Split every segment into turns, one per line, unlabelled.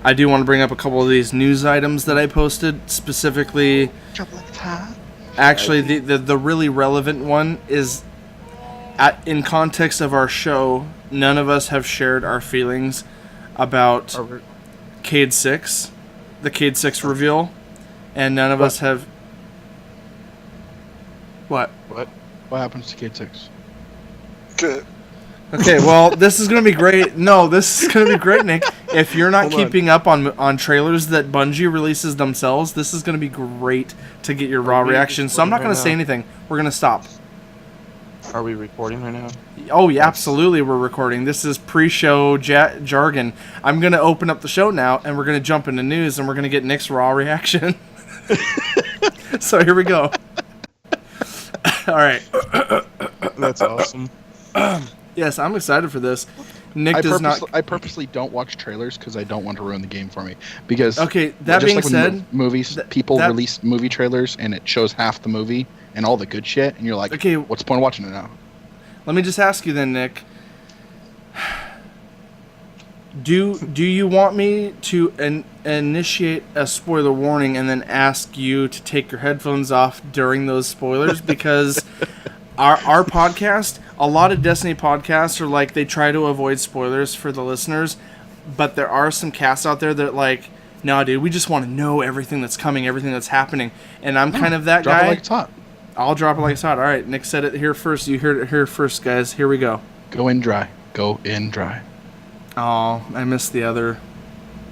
I do want to bring up a couple of these news items that I posted, specifically. Actually, the really relevant one is, in context of our show, none of us have shared our feelings about Cayde 6, the Cayde 6 reveal, and none of us have... What?
What happens to Cayde 6?
Good.
Okay, well, this is going to be great. No, this is going to be great, Nick. If you're not keeping up on trailers that Bungie releases themselves, this is going to be great to get your raw reaction. So I'm not going to say anything. We're going to stop.
Are we recording right now?
Oh, yeah, absolutely we're recording. This is pre-show jargon. I'm going to open up the show now, and we're going to jump into news, and we're going to get Nick's raw reaction. So here we go. All right.
That's awesome.
Yes, I'm excited for this. Nick
I purposely don't watch trailers because I don't want to ruin the game for me. Because
okay, that being
like
said,
movies release movie trailers and it shows half the movie and all the good shit, and you're like, okay, what's the point of watching it now?
Let me just ask you then, Nick. Do you want me to initiate a spoiler warning and then ask you to take your headphones off during those spoilers? Because our podcast, a lot of Destiny podcasts are like, they try to avoid spoilers for the listeners, but there are some casts out there that like, no, dude, we just want to know everything that's coming, everything that's happening. And I'm kind of that guy.
Drop it like it's hot.
I'll drop it like it's hot. All right, Nick said it here first. You heard it here first, guys. Here we go.
Go in dry. Go in dry.
Oh, I missed the other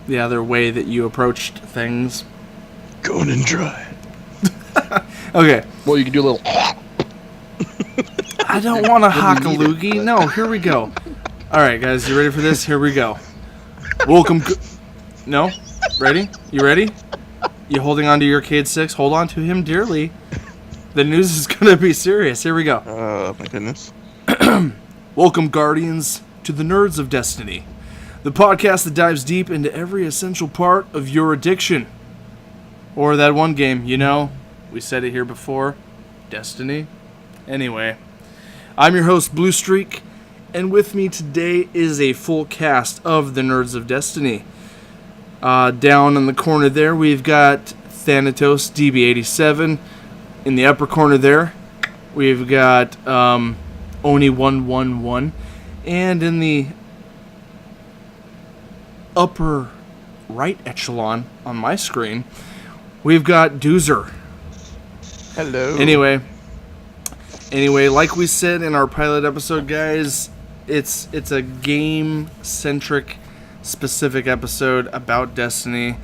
way that you approached things.
Going in dry.
Okay.
Well, you can do a little...
I don't want to hock a loogie. No, here we go. All right, guys, you ready for this? Here we go. Welcome. No? Ready? You ready? You holding on to your Cayde 6? Hold on to him dearly. The news is going to be serious. Here we go.
Oh, my goodness.
Welcome, Guardians, to the Nerds of Destiny, the podcast that dives deep into every essential part of your addiction. Or that one game, you know, we said it here before, Destiny. Anyway, I'm your host, Blue Streak, and with me today is a full cast of the Nerds of Destiny. Down in the corner there, we've got Thanatos DB87. In the upper corner there, we've got Oni111. And in the upper right echelon on my screen, we've got Doozer.
Hello.
Anyway, like we said in our pilot episode, guys, it's a game-centric, specific episode about Destiny.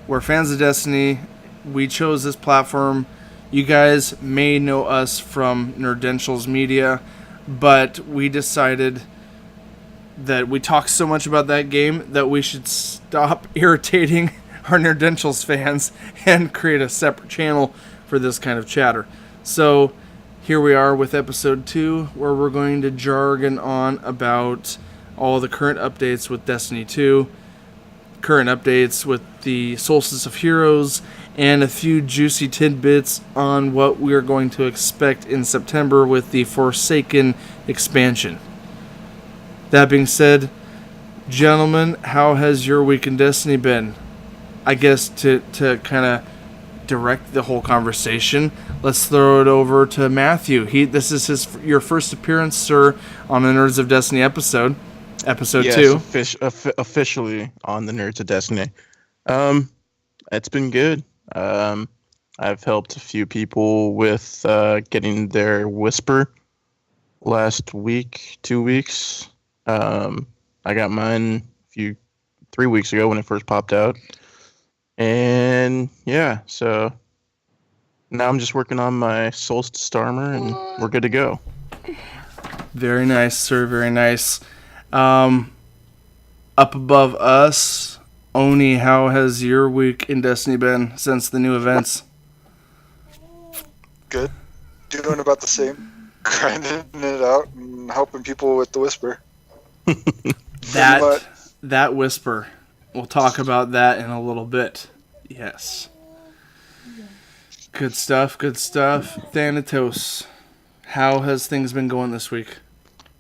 We're fans of Destiny. We chose this platform. You guys may know us from Nerdentials Media, but we decided that we talk so much about that game that we should stop irritating our Nerdentials fans and create a separate channel for this kind of chatter. So here we are with episode 2, where we're going to jargon on about all the current updates with Destiny 2, current updates with the Solstice of Heroes, and a few juicy tidbits on what we're going to expect in September with the Forsaken expansion. That being said, gentlemen, how has your week in Destiny been? I guess to kind of direct the whole conversation, let's throw it over to Matthew. This is your first appearance, sir, on the Nerds of Destiny episode 2.
Officially on the Nerds of Destiny. It's been good. I've helped a few people with getting their Whisper last week, 2 weeks. I got mine 3 weeks ago when it first popped out. And yeah, so now I'm just working on my Solstice armor and we're good to go.
Very nice, sir, very nice. Up above us, Oni, how has your week in Destiny been since the new events?
Good. Doing about the same. Grinding it out and helping people with the Whisper.
That Whisper. We'll talk about that in a little bit. Yes. Good stuff, good stuff. Thanatos, how has things been going this week?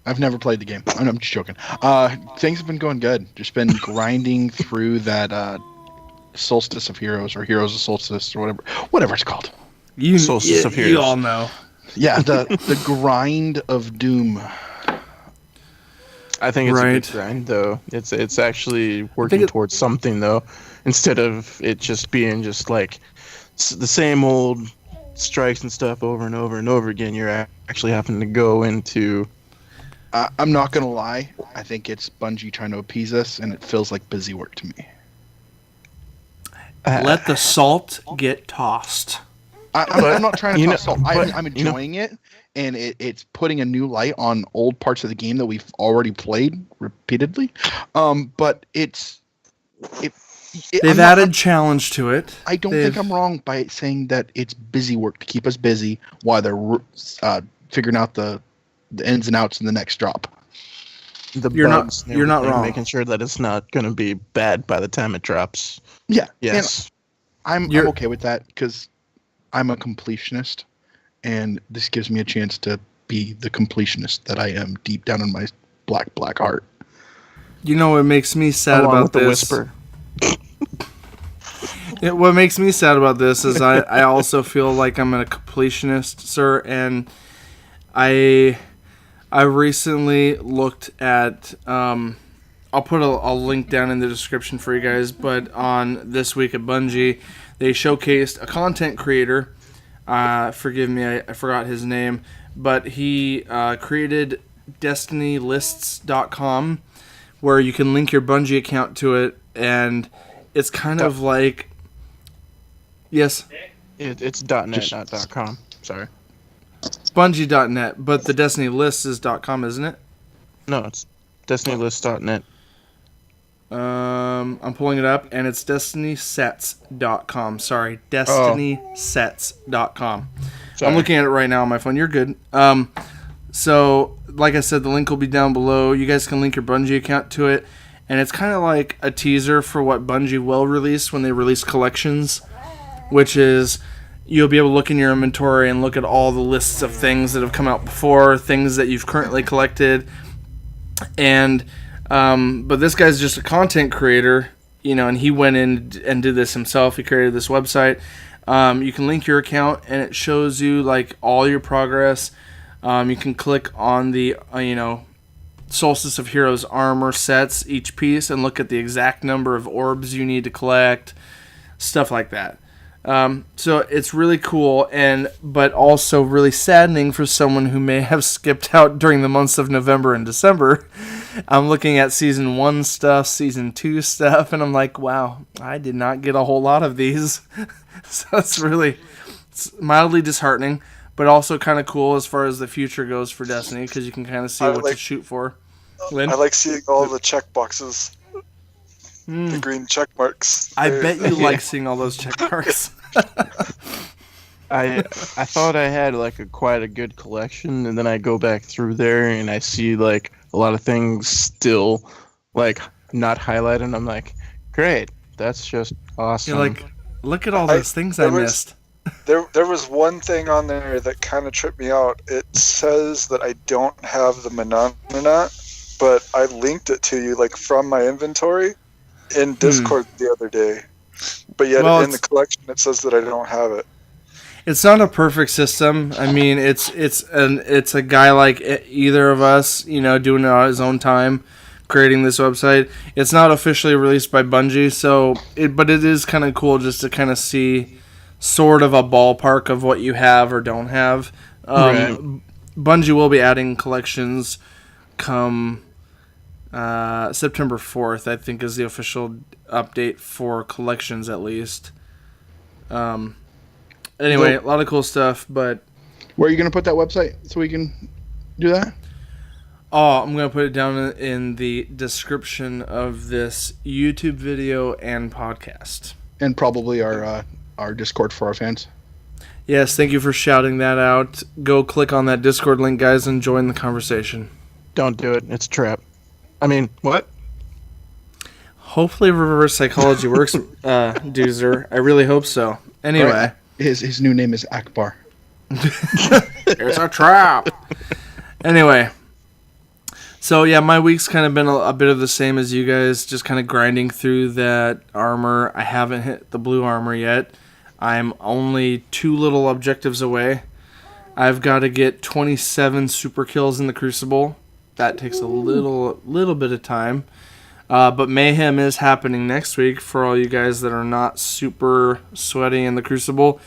I've never played the game. I'm just joking. Things have been going good. Just been grinding through that Solstice of Heroes or Heroes of Solstice or whatever it's called.
Solstice of Heroes.
You all know.
Yeah, the grind of Doom.
I think it's a good grind, though. It's actually working towards something, though. Instead of it just being just like the same old strikes and stuff over and over and over again, you're actually having to go into...
I'm not going to lie. I think it's Bungie trying to appease us, and it feels like busy work to me.
Let the salt get tossed.
I'm not trying to toss salt. I'm enjoying it, and it's putting a new light on old parts of the game that we've already played repeatedly. But
they've added challenge to it.
I don't think I'm wrong by saying that it's busy work to keep us busy while they're figuring out the ins and outs in the next drop.
You're not wrong.
Making sure that it's not going to be bad by the time it drops.
Yeah.
Yes.
I'm okay with that because I'm a completionist, and this gives me a chance to be the completionist that I am deep down in my black heart.
You know what makes me sad about this?
Whisper.
What makes me sad about this is I also feel like I'm a completionist, sir, and I recently looked at I'll put a link down in the description for you guys, but on This Week at Bungie, they showcased a content creator. Forgive me, I forgot his name, but he created DestinyLists.com, where you can link your Bungie account to it, and it's kind of like... Yes?
It's .net, not .com. Sorry.
Bungie.net, but the Destiny List is .com, isn't it?
No, it's DestinyList.net.
I'm pulling it up, and it's DestinySets.com. Sorry, DestinySets.com. I'm looking at it right now on my phone. You're good. So, like I said, the link will be down below. You guys can link your Bungie account to it, and it's kind of like a teaser for what Bungie will release when they release collections, which is you'll be able to look in your inventory and look at all the lists of things that have come out before, things that you've currently collected, and but this guy's just a content creator, and he went in and did this himself. He created this website. You can link your account, and it shows you like all your progress. You can click on the Solstice of Heroes armor sets, each piece, and look at the exact number of orbs you need to collect, stuff like that. So it's really cool, but also really saddening for someone who may have skipped out during the months of November and December. I'm looking at Season 1 stuff, Season 2 stuff, and I'm like, wow, I did not get a whole lot of these. So it's mildly disheartening, but also kind of cool as far as the future goes for Destiny, because you can kind of see what to shoot for. Lynn?
I like seeing all the check boxes. The green check marks.
I bet you like seeing all those check marks.
I thought I had quite a good collection, and then I go back through there and I see a lot of things still not highlighted, and I'm like, great, that's just awesome.
You're like, look at all those things I missed.
There was one thing on there that kind of tripped me out. It says that I don't have the Monononat, but I linked it to you from my inventory in Discord the other day. But yet in the collection it says that I don't have it.
It's not a perfect system. I mean, it's a guy like either of us, doing it on his own time, creating this website. It's not officially released by Bungie, but it is kind of cool just to kind of see sort of a ballpark of what you have or don't have.
Right.
Bungie will be adding collections come September 4th, I think, is the official update for collections, at least. Anyway, a lot of cool stuff, but...
Where are you going to put that website so we can do that?
Oh, I'm going to put it down in the description of this YouTube video and podcast.
And probably our Discord for our fans.
Yes, thank you for shouting that out. Go click on that Discord link, guys, and join the conversation.
Don't do it. It's a trap. I mean, what?
Hopefully reverse psychology works, Doozer. I really hope so. Anyway.
Right. His new name is Akbar.
It's a trap. Anyway. So yeah, my week's kind of been a bit of the same as you guys, just kind of grinding through that armor. I haven't hit the blue armor yet. I'm only 2 little objectives away. I've got to get 27 super kills in the Crucible. That takes a little bit of time. But Mayhem is happening next week for all you guys that are not super sweaty in the Crucible.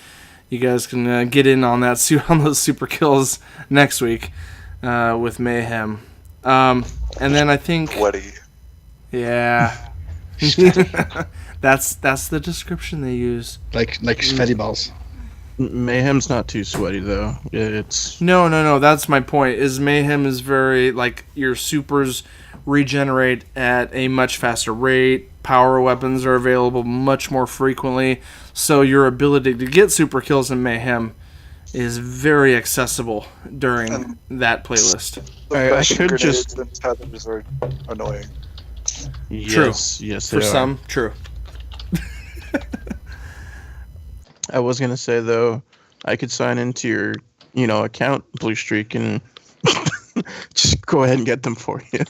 You guys can get in on that on those super kills next week with Mayhem. And then I think,
Sweaty.
yeah, that's the description they use.
Like sweaty balls.
Mayhem's not too sweaty though. It's
No. That's my point. Is Mayhem is very like your supers regenerate at a much faster rate. Power weapons are available much more frequently, so your ability to get super kills in Mayhem is very accessible during that playlist.
I could just
And tethers are annoying.
yes,
For
they are.
some, true.
I was gonna say though, I could sign into your, account Blue Streak and just go ahead and get them for you.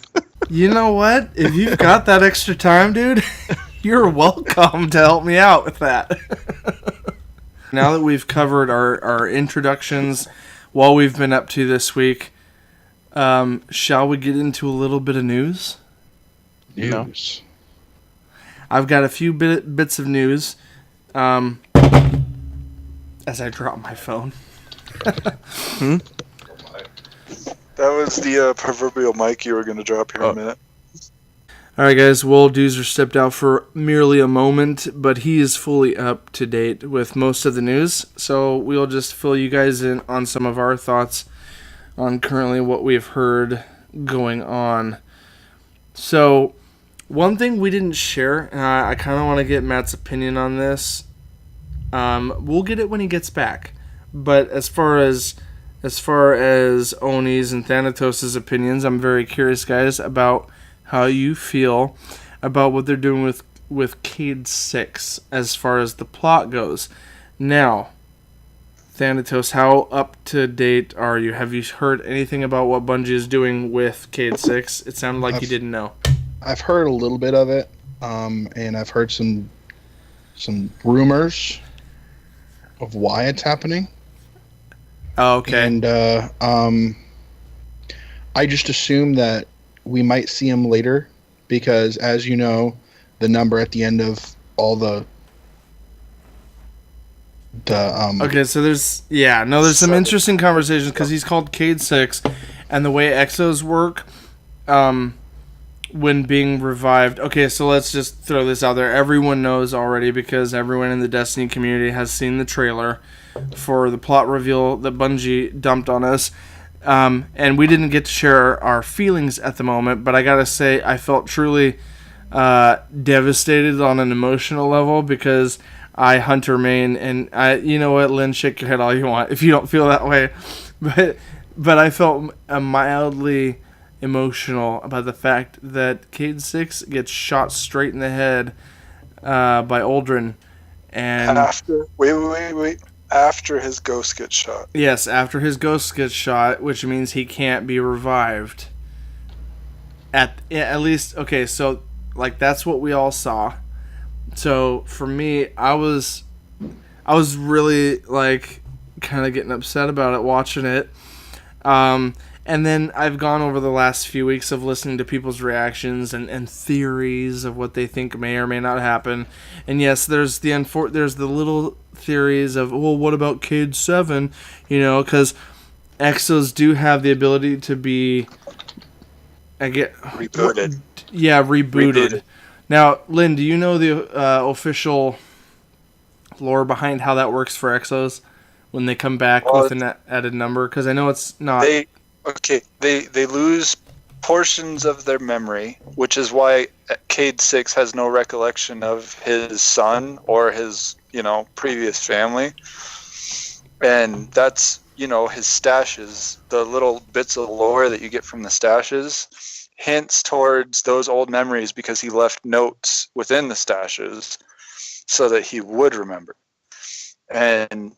You know what? If you've got that extra time, dude, you're welcome to help me out with that. Now that we've covered our introductions, what we've been up to this week, shall we get into a little bit of news?
No.
News.
I've got a few bits of news. As I drop my phone.
That was the proverbial mic you were going to drop here in a minute.
Alright guys, Will Doozer stepped out for merely a moment, but he is fully up to date with most of the news, so we'll just fill you guys in on some of our thoughts on currently what we've heard going on. So, one thing we didn't share, and I kind of want to get Matt's opinion on this. We'll get it when he gets back, but as far as Oni's and Thanatos' opinions, I'm very curious, guys, about how you feel about what they're doing with Cayde 6 as far as the plot goes. Now, Thanatos, how up to date are you? Have you heard anything about what Bungie is doing with Cayde 6? It sounded like you didn't know.
I've heard a little bit of it, and I've heard some rumors of why it's happening.
Oh, okay.
And I just assume that we might see him later because, as you know, the number at the end of all the
Okay, so there's some interesting conversations because he's called Cayde 6, and the way exos work, when being revived. Okay, so let's just throw this out there. Everyone knows already because everyone in the Destiny community has seen the trailer for the plot reveal that Bungie dumped on us. And we didn't get to share our feelings at the moment, but I gotta say, I felt truly devastated on an emotional level because I Hunter main, and you know what, Lynn, shake your head all you want if you don't feel that way, but I felt mildly emotional about the fact that Cayde 6 gets shot straight in the head by Aldrin, and
After his ghost gets shot.
Yes, after his ghost gets shot, which means he can't be revived. At least, okay, so like that's what we all saw. So for me, I was really like kind of getting upset about it watching it. And then I've gone over the last few weeks of listening to people's reactions and theories of what they think may or may not happen. And yes, there's the little theories of, well, what about Cayde 7? Because exos do have the ability to be
rebooted.
Yeah, rebooted. Now, Lynn, do you know the official lore behind how that works for exos when they come back with an added number? Because I know it's not.
They lose portions of their memory, which is why Cayde 6 has no recollection of his son or his, previous family. And that's, his stashes, the little bits of lore that you get from the stashes, hints towards those old memories because he left notes within the stashes so that he would remember. And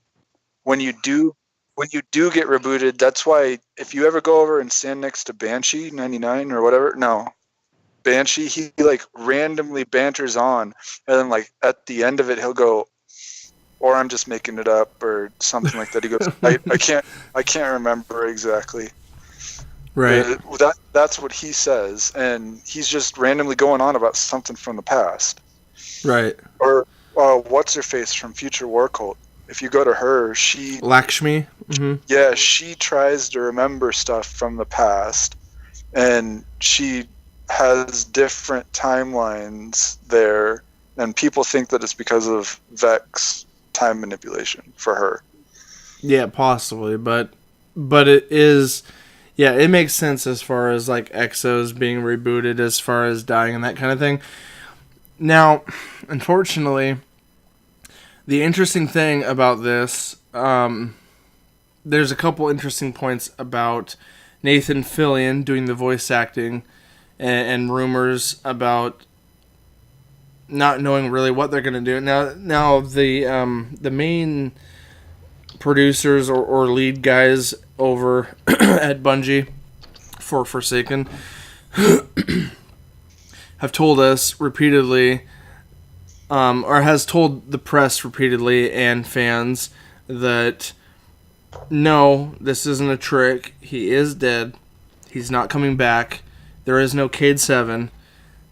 when you do when you do get rebooted, that's why if you ever go over and stand next to Banshee 99 or whatever, no, Banshee, he like randomly banters on, and then like at the end of it, he'll go, or I'm just making it up or something like that. He goes, I can't remember exactly.
Right.
That's what he says, and he's just randomly going on about something from the past.
Right.
Or what's her face from Future War Cult? If you go to her, she
Lakshmi. Mm-hmm.
Yeah, she tries to remember stuff from the past, and she has different timelines there, and people think that it's because of Vex time manipulation for her.
Yeah, possibly, but it is. Yeah, it makes sense as far as like Exos being rebooted, as far as dying and that kind of thing. Now, unfortunately, the interesting thing about this, there's a couple interesting points about Nathan Fillion doing the voice acting, and rumors about not knowing really what they're going to do. Now the main producers or lead guys over at Bungie for Forsaken have told us repeatedly, or has told the press repeatedly and fans that no, this isn't a trick. He is dead. He's not coming back. There is no Cayde 7.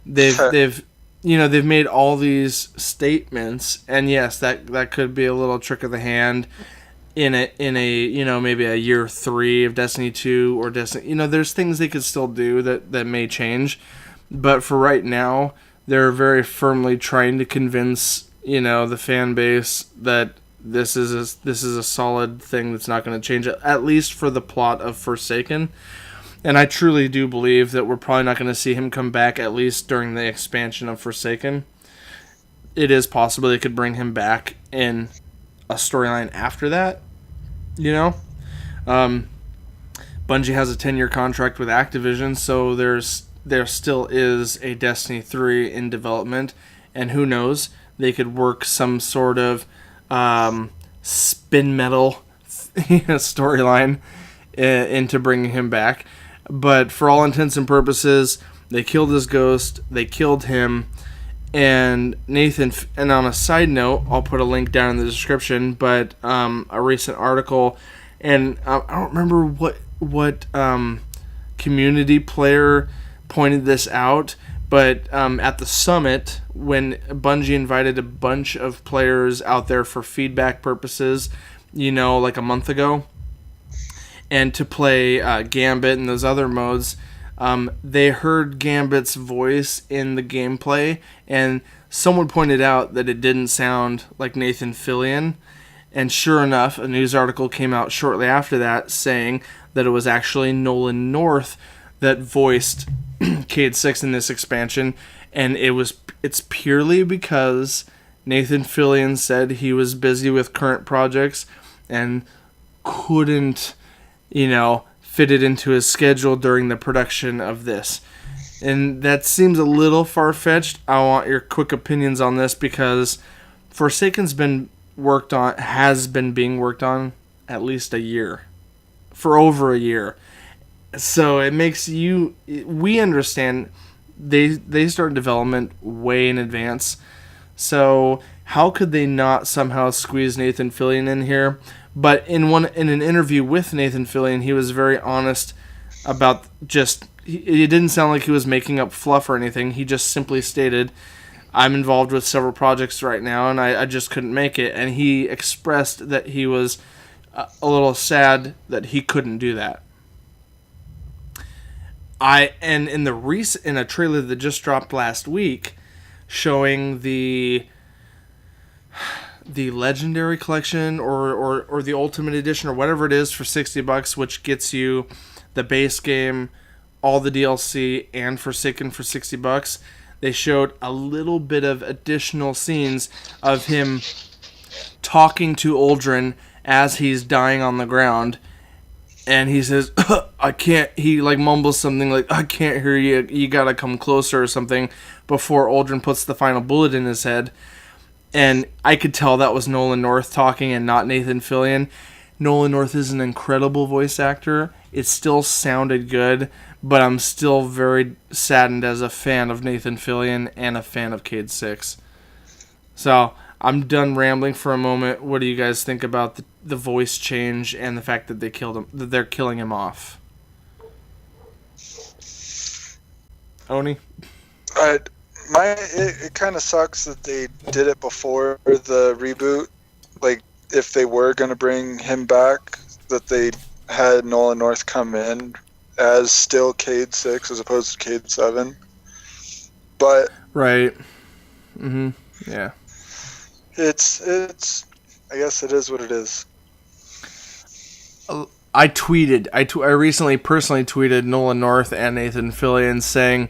They've made all these statements, and yes, that could be a little trick of the hand in a maybe a year 3 of Destiny 2 or Destiny. There's things they could still do that may change, but for right now, they're very firmly trying to convince the fan base that this is a solid thing that's not going to change, at least for the plot of Forsaken. And I truly do believe that we're probably not going to see him come back, at least during the expansion of Forsaken. It is possible they could bring him back in a storyline after that. Bungie has a 10-year contract with Activision, so there still is a Destiny 3 in development, and who knows, they could work some sort of spin metal storyline into bringing him back. But for all intents and purposes, they killed his ghost, they killed him, and Nathan, and on a side note, I'll put a link down in the description, but a recent article, and I don't remember what community player pointed this out, but at the summit, when Bungie invited a bunch of players out there for feedback purposes, like a month ago, and to play Gambit and those other modes, they heard Gambit's voice in the gameplay, and someone pointed out that it didn't sound like Nathan Fillion, and sure enough, a news article came out shortly after that saying that it was actually Nolan North that voiced Cayde 6 in this expansion, and it's purely because Nathan Fillion said he was busy with current projects and couldn't fit it into his schedule during the production of this. And that seems a little far-fetched. I want your quick opinions on this, because Forsaken's has been being worked on at least a year. For over a year. So it makes we understand they start development way in advance. So how could they not somehow squeeze Nathan Fillion in here? But in an interview with Nathan Fillion, he was very honest about it didn't sound like he was making up fluff or anything. He just simply stated, I'm involved with several projects right now, and I just couldn't make it. And he expressed that he was a little sad that he couldn't do that. In a trailer that just dropped last week, showing the Legendary Collection or the Ultimate Edition or whatever it is for $60, which gets you the base game, all the DLC, and Forsaken for $60. They showed a little bit of additional scenes of him talking to Uldren as he's dying on the ground, and he says, I can't, he mumbles something like, I can't hear you, you gotta come closer or something, before Uldren puts the final bullet in his head. And I could tell that was Nolan North talking and not Nathan Fillion. Nolan North is an incredible voice actor. It still sounded good, but I'm still very saddened as a fan of Nathan Fillion and a fan of Cayde 6. So, I'm done rambling for a moment. What do you guys think about the voice change and the fact that they killed him, that they're killing him off? Oni?
It kind of sucks that they did it before the reboot. Like, if they were going to bring him back, that they had Nolan North come in as still Cayde 6 as opposed to Cayde 7. But
Right. Yeah.
It's I guess it is what it is.
I recently personally tweeted Nolan North and Nathan Fillion saying,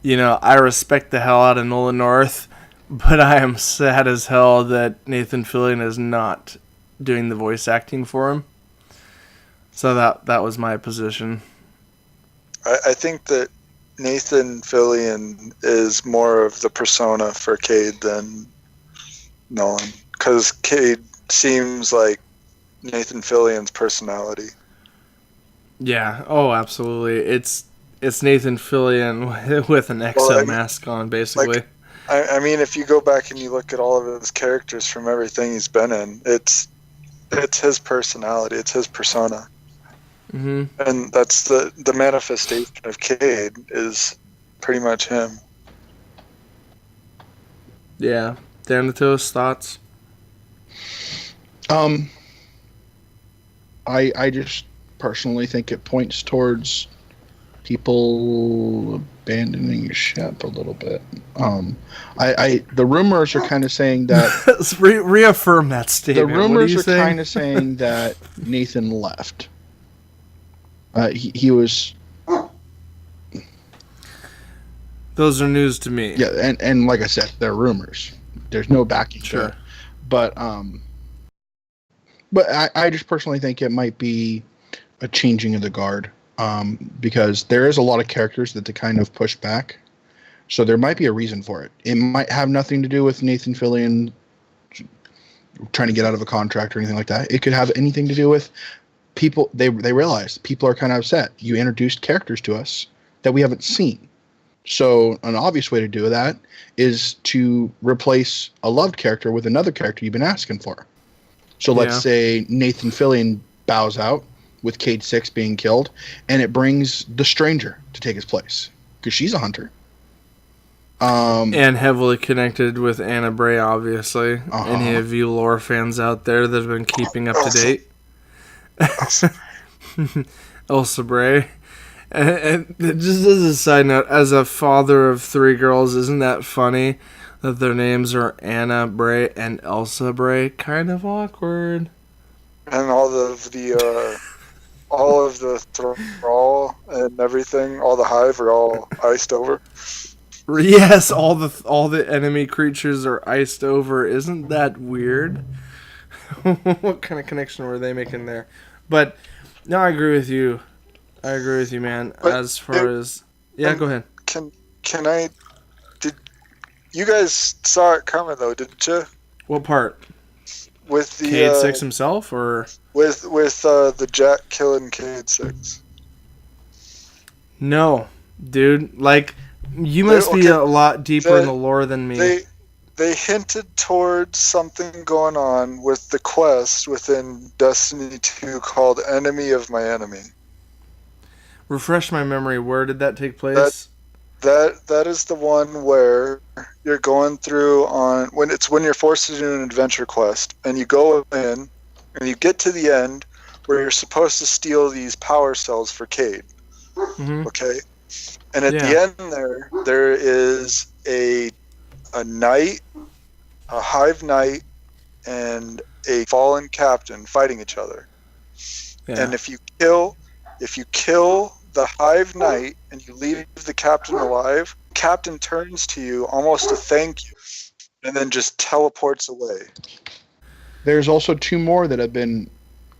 I respect the hell out of Nolan North, but I am sad as hell that Nathan Fillion is not doing the voice acting for him. So that was my position.
I think that Nathan Fillion is more of the persona for Cayde than Nolan, because Cayde seems like Nathan Fillion's personality.
Yeah. Oh, absolutely. It's Nathan Fillion with an exo mask on, basically.
I mean, if you go back and you look at all of his characters from everything he's been in, it's his personality, it's his persona. And that's the manifestation of Cayde is pretty much him.
Yeah. Thanatos, thoughts?
I just personally think it points towards people abandoning ship a little bit. The rumors are kind of saying that
Let's reaffirm that statement.
the rumors are kind of saying that Nathan left. He was.
Those are news to me.
Yeah, and like I said, they're rumors. There's no backing.
Sure.
But I just personally think it might be a changing of the guard, because there is a lot of characters that they kind of push back. So there might be a reason for it. It might have nothing to do with Nathan Fillion trying to get out of a contract or anything like that. It could have anything to do with people. They realize people are kind of upset. You introduced characters to us that we haven't seen. So an obvious way to do that is to replace a loved character with another character you've been asking for. So let's say Nathan Fillion bows out with Cayde 6 being killed, and it brings the Stranger to take his place because she's a hunter.
And heavily connected with Anna Bray, obviously. Any of you lore fans out there that have been keeping up to date? Elsa Bray. And just as a side note, as a father of 3 girls, isn't that funny that their names are Anna Bray and Elsa Bray? Kind of awkward.
And all of the thrall and everything, all the hive are all iced over.
Yes, all the enemy creatures are iced over. Isn't that weird? What kind of connection were they making there? But no, I agree with you. Man. But as far as go ahead.
Can I? Did you guys saw it coming though? Didn't you?
What part?
With the
Cayde 6 himself, or
with the Jack killing Cayde 6?
No, dude. Like, you must be a lot deeper in the lore than me.
They hinted towards something going on with the quest within Destiny 2 called Enemy of My Enemy.
Refresh my memory. Where did that take place?
That is the one where you're going through when you're forced to do an adventure quest, and you go in and you get to the end where you're supposed to steal these power cells for Cayde. Okay, and at the end there is a knight, a hive knight, and a fallen captain fighting each other. Yeah. And if you kill the hive knight and you leave the captain alive, captain turns to you almost to thank you, and then just teleports away.
There's also 2 more that have been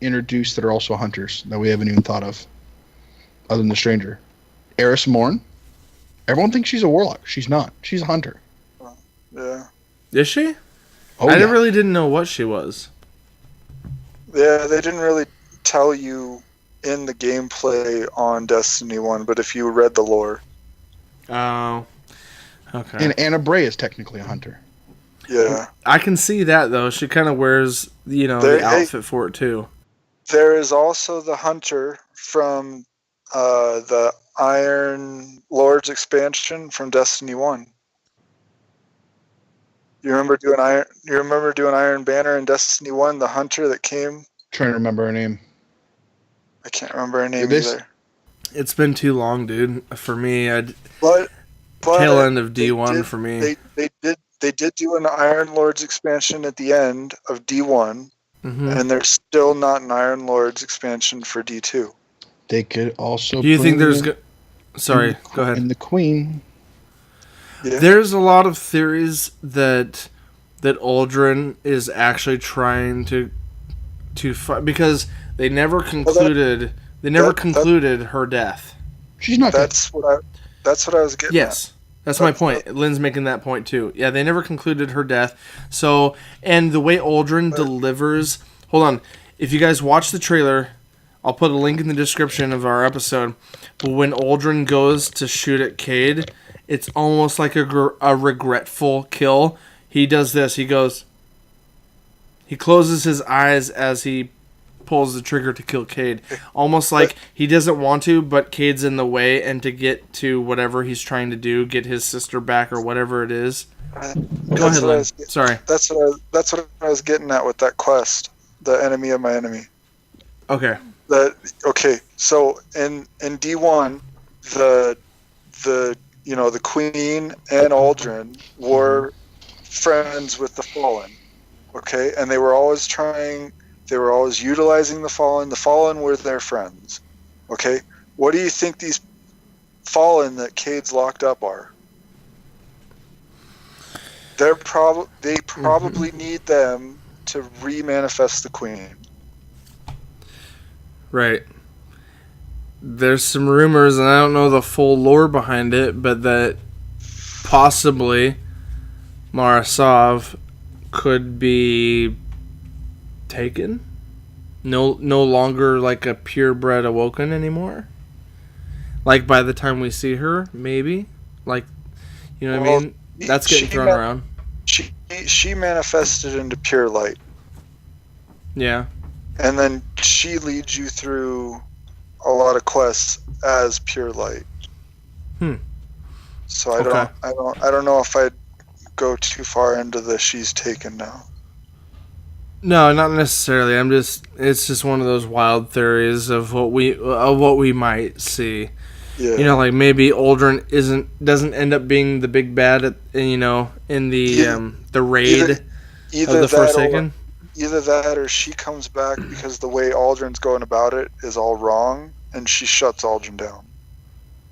introduced that are also hunters that we haven't even thought of, other than the Stranger. Eris Morn. Everyone thinks she's a warlock. She's not. She's a hunter.
Yeah.
Is she?
Oh,
I really didn't know what she was.
Yeah, they didn't really tell you in the gameplay on Destiny 1, but if you read the lore.
Oh, okay.
And Anna Bray is technically a hunter.
Yeah.
I can see that, though. She kind of wears, the outfit for it, too.
There is also the hunter from the Iron Lords expansion from Destiny 1. You remember doing Iron Banner in Destiny 1, the hunter that came?
Trying to remember her name.
I can't remember her name either.
It's been too long, dude. For me,
But
tail end of D1 for me.
They did do an Iron Lords expansion at the end of D1, and there's still not an Iron Lords expansion for D2.
They could also.
Do you think there's? Sorry, go ahead.
And the Queen.
Yeah.
There's a lot of theories that Aldrin is actually trying to fight, because they never concluded concluded her death.
She's not.
That's what I was getting.
Yes. That's my point. Lynn's making that point too. Yeah, they never concluded her death. So, and the way Aldrin delivers... Hold on. If you guys watch the trailer, I'll put a link in the description of our episode. But when Aldrin goes to shoot at Cayde, it's almost like a regretful kill. He does this. He closes his eyes as he pulls the trigger to kill Cayde. Almost like he doesn't want to, but Cade's in the way, and to get to whatever he's trying to do, get his sister back or whatever it is. Go ahead, Lynn. Sorry.
That's what I was getting at with that quest. The enemy of my enemy.
Okay.
So in D1, the Queen and Aldrin were friends with the Fallen. Okay, and they were always utilizing the Fallen. The Fallen were their friends. Okay, what do you think these Fallen that Cayde's locked up are? They probably need them to re-manifest the Queen.
Right. There's some rumors, and I don't know the full lore behind it, but that possibly Marasov could be taken. No longer like a purebred awoken anymore. Like by the time we see her, maybe. Like, you know what I mean? That's getting thrown around.
She manifested into pure light.
Yeah. And
then she leads you through a lot of quests as pure light. So I don't know if I'd go too far into the she's taken now.
No, not necessarily. It's just one of those wild theories of what we might see.
Yeah.
You know, like maybe Aldrin doesn't end up being the big bad in the raid of the Forsaken.
Either that or she comes back because the way Aldrin's going about it is all wrong, and she shuts Aldrin down.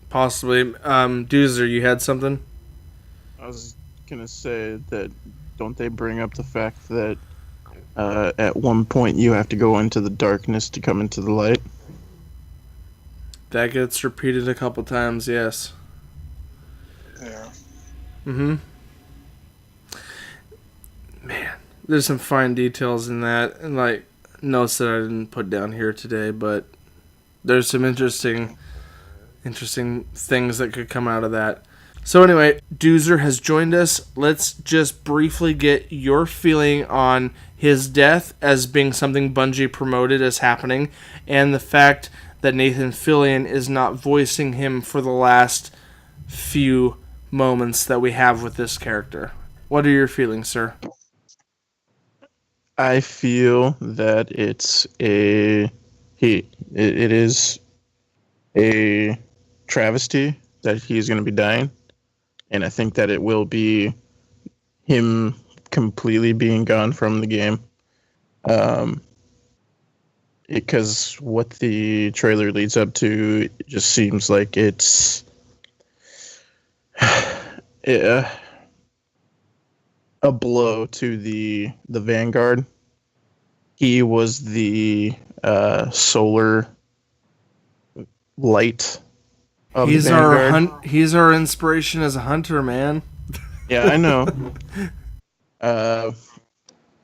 Possibly. Doozer, you had something?
I was gonna say that don't they bring up the fact that at one point you have to go into the darkness to come into the light?
That gets repeated a couple times, yes.
Yeah.
Man, there's some fine details in that, and like notes that I didn't put down here today, but there's some interesting things that could come out of that. So anyway, Doozer has joined us. Let's just briefly get your feeling on his death as being something Bungie promoted as happening, and the fact that Nathan Fillion is not voicing him for the last few moments that we have with this character. What are your feelings, sir?
I feel that it is a travesty that he's going to be dying, and I think that it will be him completely being gone from the game. Because what the trailer leads up to just seems like it's a blow to the Vanguard. He was the solar light of the Vanguard.
He's our inspiration as a hunter, man.
Yeah, I know.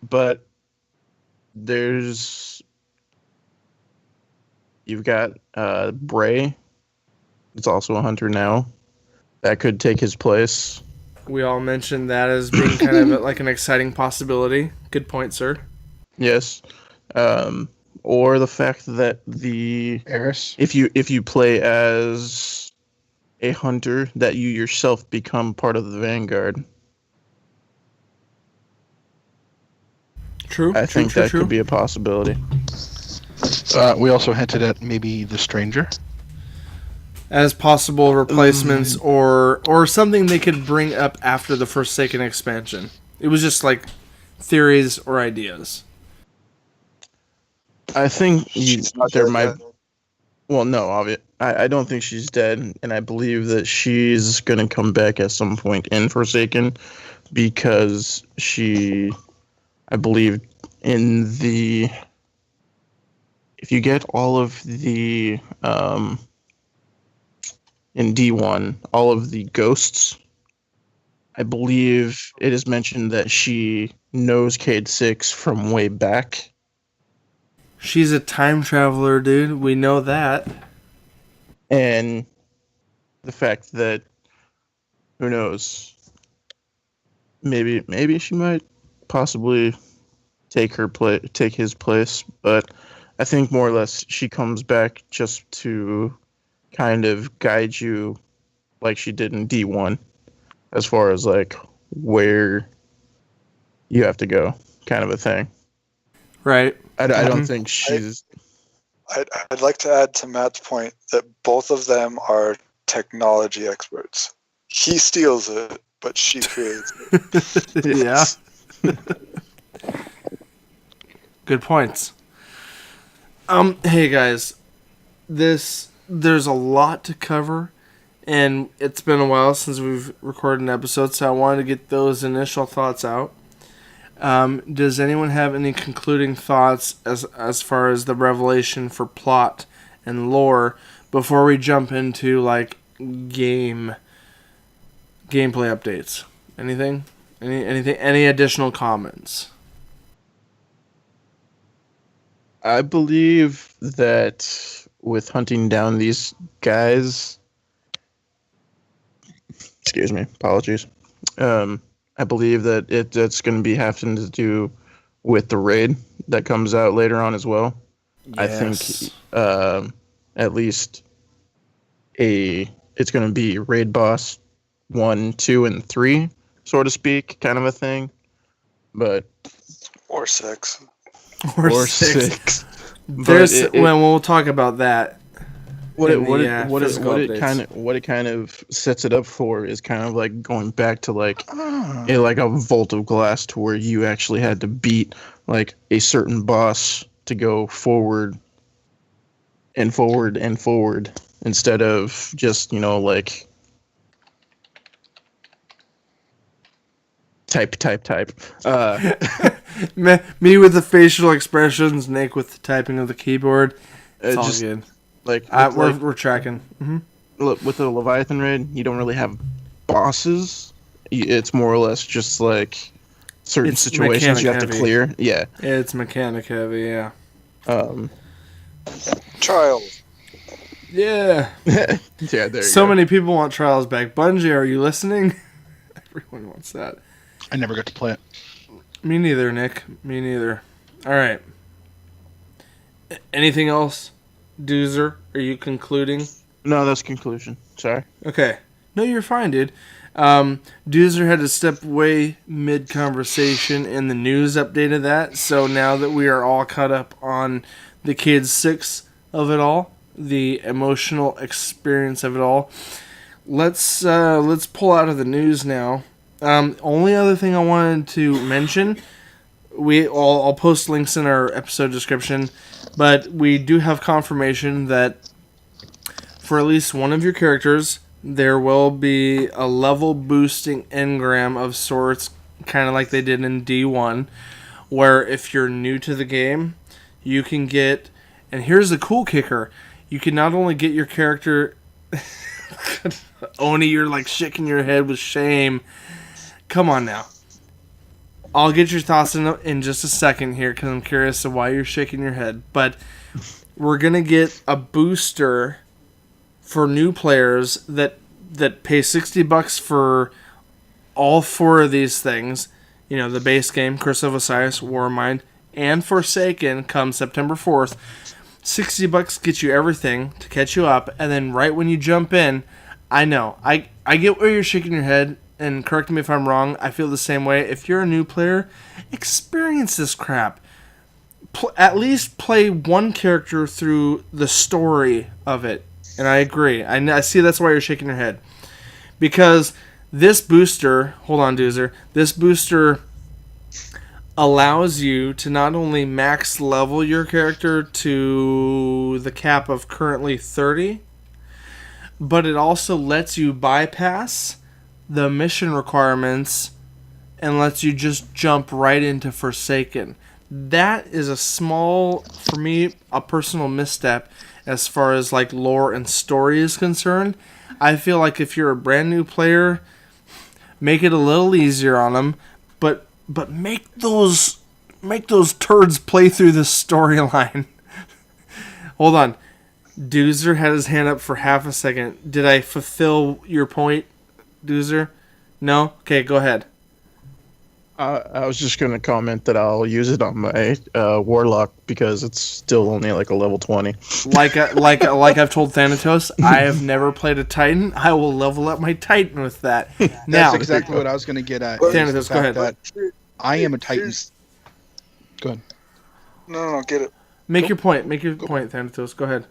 But there's You've got Bray. It's also a hunter now. That could take his place.
We all mentioned that as being kind of like an exciting possibility. Good point, sir.
Yes. Or the fact that
Eris.
if you play as a hunter, that you yourself become part of the Vanguard.
True.
I think that could be a possibility.
We also hinted at maybe the Stranger.
As possible replacements or something they could bring up after the Forsaken expansion. It was just like theories or ideas.
I think
She's not
there
dead
might.
yet.
Well, no, I don't think she's dead, and I believe that she's gonna come back at some point in Forsaken, because I believe if you get all of the in D1, all of the ghosts, I believe it is mentioned that she knows Cayde 6 from way back.
She's a time traveler, dude. We know that.
And the fact that, who knows, maybe she might possibly take his place, but I think more or less she comes back just to kind of guide you like she did in D1 as far as like where you have to go, kind of a thing.
Right.
I don't think she's...
I'd like to add to Matt's point that both of them are technology experts. He steals it, but she creates it.
Yeah. Good points. Hey guys, there's a lot to cover, and it's been a while since we've recorded an episode, so I wanted to get those initial thoughts out. Does anyone have any concluding thoughts as far as the revelation for plot and lore before we jump into like gameplay updates? Anything? Any additional comments?
I believe that with hunting down these guys, excuse me, apologies. I believe that that's going to be having to do with the raid that comes out later on as well. Yes. I think at least it's going to be raid boss 1, 2, and 3, so to speak, kind of a thing. But
Or 6.
Or 6. We'll talk about that.
What it kind of sets it up for is kind of like going back to like a vault of glass, to where you actually had to beat like a certain boss to go forward and forward and forward, instead of just, like type.
Me with the facial expressions, Nick with the typing of the keyboard. It's all good. We're tracking. Mm-hmm.
Look, with the Leviathan raid, you don't really have bosses. It's more or less just like certain situations you have to clear. Yeah,
it's mechanic heavy. Yeah.
Trials.
Yeah.
Yeah. There you
so
go.
Many people want Trials back. Bungie, are you listening? Everyone wants that.
I never got to play it.
Me neither, Nick. Me neither. All right. Anything else? Doozer, are you concluding?
No, that's conclusion. Sorry.
Okay. No, you're fine, dude. Doozer had to step away mid-conversation, and the news updated that. So now that we are all caught up on the Cayde 6 of it all, the emotional experience of it all, let's pull out of the news now. Only other thing I wanted to mention, I'll post links in our episode description, but we do have confirmation that for at least one of your characters, there will be a level boosting engram of sorts, kind of like they did in D1, where if you're new to the game, you can get, and here's the cool kicker, you can not only get your character, Oni, you're like shaking your head with shame. Come on now. I'll get your thoughts in just a second here, because I'm curious of why you're shaking your head. But we're gonna get a booster for new players that pay $60 for all 4 of these things. You know, the base game, Curse of Osiris, Warmind, and Forsaken come September 4th. $60 gets you everything to catch you up, and then right when you jump in, I know, I get where you're shaking your head, and correct me if I'm wrong, I feel the same way. If you're a new player, experience this crap. At least play one character through the story of it, and I agree. I see that's why you're shaking your head. Because this booster, hold on, Doozer, this booster allows you to not only max level your character to the cap of currently 30, but it also lets you bypass the mission requirements and lets you just jump right into Forsaken. That is a small, for me, a personal misstep as far as like lore and story is concerned. I feel like if you're a brand new player, make it a little easier on them, but make those turds play through the storyline. Hold on. Doozer had his hand up for half a second. Did I fulfill your point, Doozer? No? Okay, go ahead.
I was just going to comment that I'll use it on my Warlock because it's still only like a level 20.
Like I've told Thanatos, I have never played a Titan. I will level up my Titan with that. Now,
That's exactly what I was going to get at.
Thanatos, go ahead.
I am a Titan. Go ahead.
No, get it.
Make your point, Thanatos. Go ahead.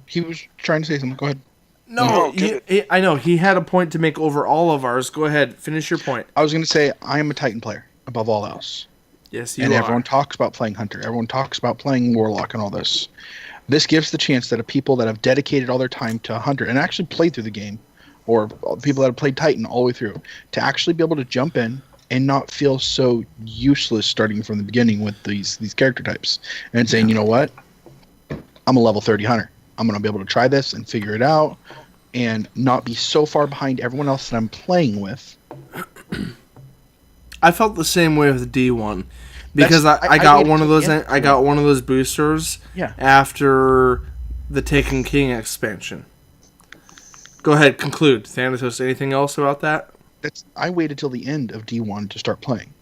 He was trying to say something. Go ahead.
No, I know. He had a point to make over all of ours. Go ahead. Finish your point.
I was going to say I am a Titan player above all else.
Yes, you
and
are.
Everyone talks about playing Hunter. Everyone talks about playing Warlock and all this. This gives the chance that people that have dedicated all their time to Hunter and actually played through the game, or people that have played Titan all the way through, to actually be able to jump in and not feel so useless starting from the beginning with these character types. And saying, you know what? I'm a level 30 Hunter. I'm going to be able to try this and figure it out and not be so far behind everyone else that I'm playing with.
I felt the same way with D1 because I got one of those. I got one of those boosters after the Taken King expansion. Go ahead, conclude. Thanatos, anything else about that?
I waited till the end of D1 to start playing,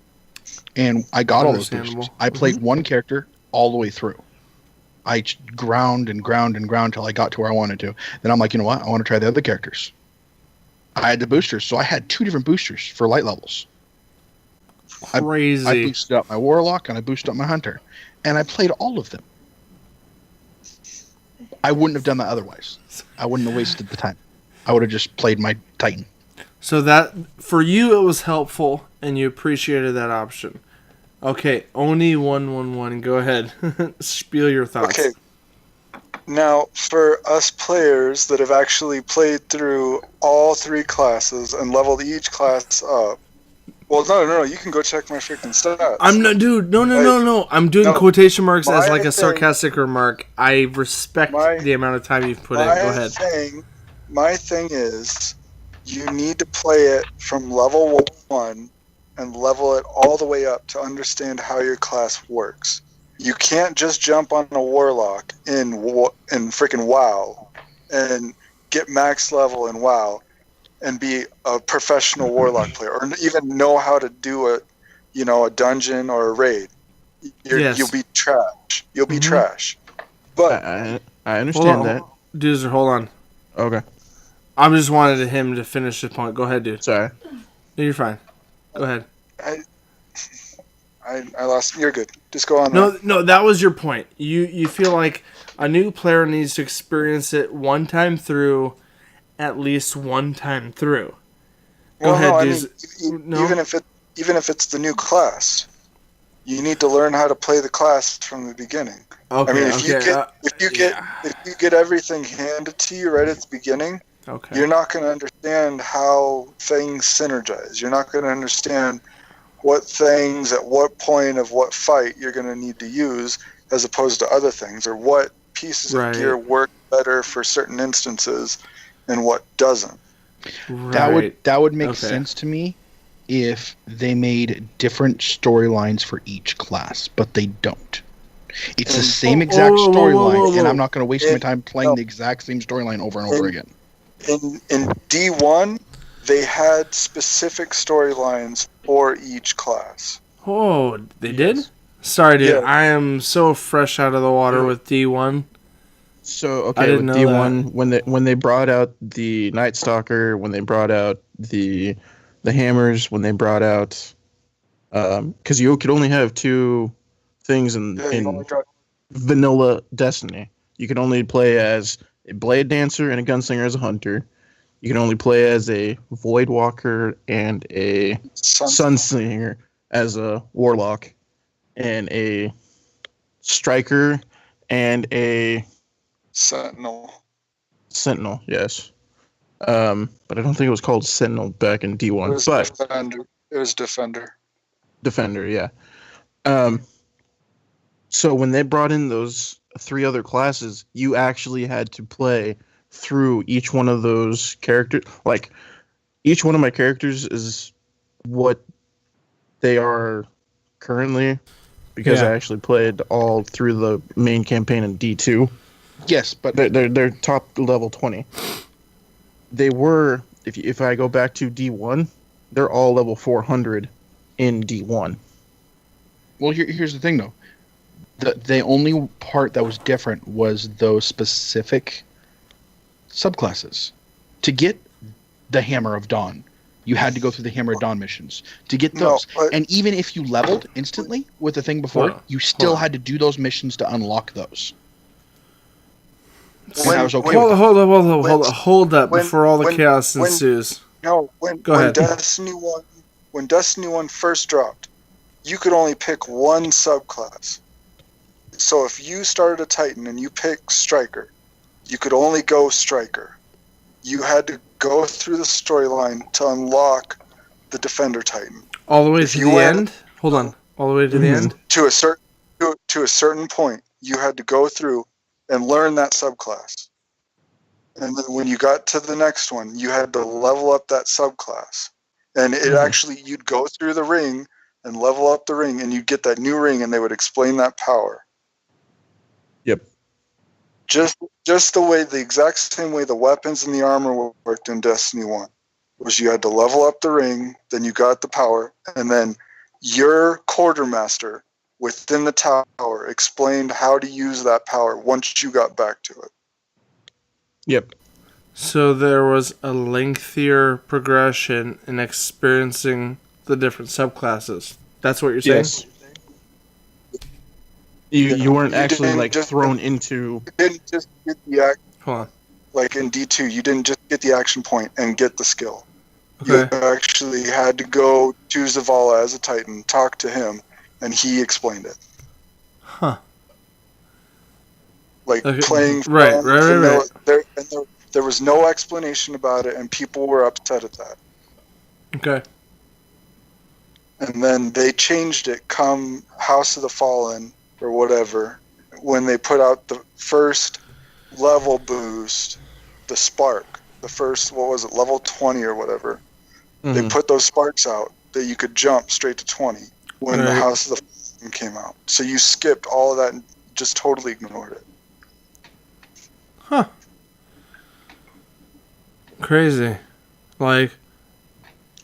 and I got all those boosters. I played one character all the way through. I ground till I got to where I wanted to. Then I'm like, you know what? I want to try the other characters. I had the boosters, so I had 2 different boosters for light levels.
Crazy.
I boosted up my Warlock and I boosted up my Hunter, and I played all of them. I wouldn't have done that otherwise. I wouldn't have wasted the time. I would have just played my Titan.
So that, for you, it was helpful, and you appreciated that option. Okay, Oni111, go ahead. Spiel your thoughts. Okay.
Now, for us players that have actually played through all 3 classes and leveled each class up, well, no, you can go check my freaking stats.
I'm not, dude, no. I'm doing quotation marks as like a sarcastic remark. I respect the amount of time you've put in. Go ahead.
My thing is, you need to play it from level 1 and level it all the way up to understand how your class works. You can't just jump on a Warlock in freaking WoW and get max level in WoW and be a professional Warlock player, or even know how to do a dungeon or a raid. You'll be trash. You'll be trash. But
I understand that.
Doozer, hold on.
Okay.
I just wanted him to finish the point. Go ahead, dude.
Sorry.
No, you're fine. Go ahead.
I lost. You're good. Just go on.
No, that was your point. You feel like a new player needs to experience it one time through, at least one time through. Go ahead, dude.
Even if it's the new class, you need to learn how to play the class from the beginning.
Okay.
I mean, if you get everything handed to you right at the beginning, you're not going to understand how things synergize. You're not going to understand what things at what point of what fight you're going to need to use as opposed to other things, or what pieces of gear work better for certain instances and what doesn't.
Right. That would make sense to me if they made different storylines for each class, but they don't. It's the
And-
same exact
whoa, whoa, whoa,
storyline,
whoa,
and
whoa.
I'm not going to waste my
And-
time playing
no.
the exact same storyline over and over
And-
again.
In D1, they had specific storylines for each class.
Oh, they did?
Yes.
Sorry, dude.
Yeah.
I am so fresh out of the water with D1.
So
I
okay,
didn't
with
know
D1, when they brought out the Night Stalker, when they brought out the hammers, when they brought out, because you could only have two things
Yeah, you
in
only got
vanilla Destiny. You can only play as a Blade Dancer and a Gunslinger as a Hunter. You can only play as a Voidwalker and a Sunslinger as a Warlock, and a Striker and a
Sentinel.
Sentinel, yes. But I don't think it was called Sentinel back in
It
D1.
was
But
Defender. It was Defender.
Defender, yeah. So when they brought in those three other classes, you actually had to play through each one of those characters. Like, each one of my characters is what they are currently, because
Yeah.
I actually played all through the main campaign in D2.
Yes, but
They're top level 20. They were, if I go back to D1, they're all level 400 in D1.
well, here's the thing though. The only part that was different was those specific subclasses. To get the Hammer of Dawn, you had to go through the Hammer of Dawn missions to get
No,
those.
but-
And even if you leveled instantly with the thing before,
Hold on,
you still
hold on.
had to do those missions to unlock those.
When-
I was okay
when-
with
Hold up
when-
before all the
when-
chaos
when-
ensues.
No,
Go ahead.
When Destiny 1 first dropped, you could only pick one subclass. So if you started a Titan and you picked Striker, you could only go Striker. You had to go through the storyline to unlock the Defender Titan.
All the way
If
to
you
the
went-
end? Hold on. All the way to the
Mhm.
end?
To a certain point, you had to go through and learn that subclass. And then when you got to the next one, you had to level up that subclass. And it actually, you'd go through the ring and level up the ring, and you'd get that new ring, and they would explain that power.
Yep.
Just the exact same way the weapons and the armor worked in Destiny 1. Was you had to level up the ring, then you got the power, and then your quartermaster within the tower explained how to use that power once you got back to it.
Yep.
So there was a lengthier progression in experiencing the different subclasses. That's what you're saying?
Yes. You weren't
You
actually
didn't
like
just-
thrown into.
You didn't just get the act
Hold on.
like in D2. You didn't just get the action point and get the skill.
Okay.
You actually had to go to Zavala as a Titan, talk to him, and he explained it.
Huh.
Like
Okay,
playing
right,
from
right.
vanilla- There was no explanation about it, and people were upset at that.
Okay.
And then they changed it come House of the Fallen or whatever, when they put out the first level boost, the spark, the first, what was it, level 20 or whatever. They
Mhm.
put those sparks out that you could jump straight to 20 when the
Right.
House of the Fallen came out. So you skipped all of that and just totally ignored it.
Huh. Crazy. Like,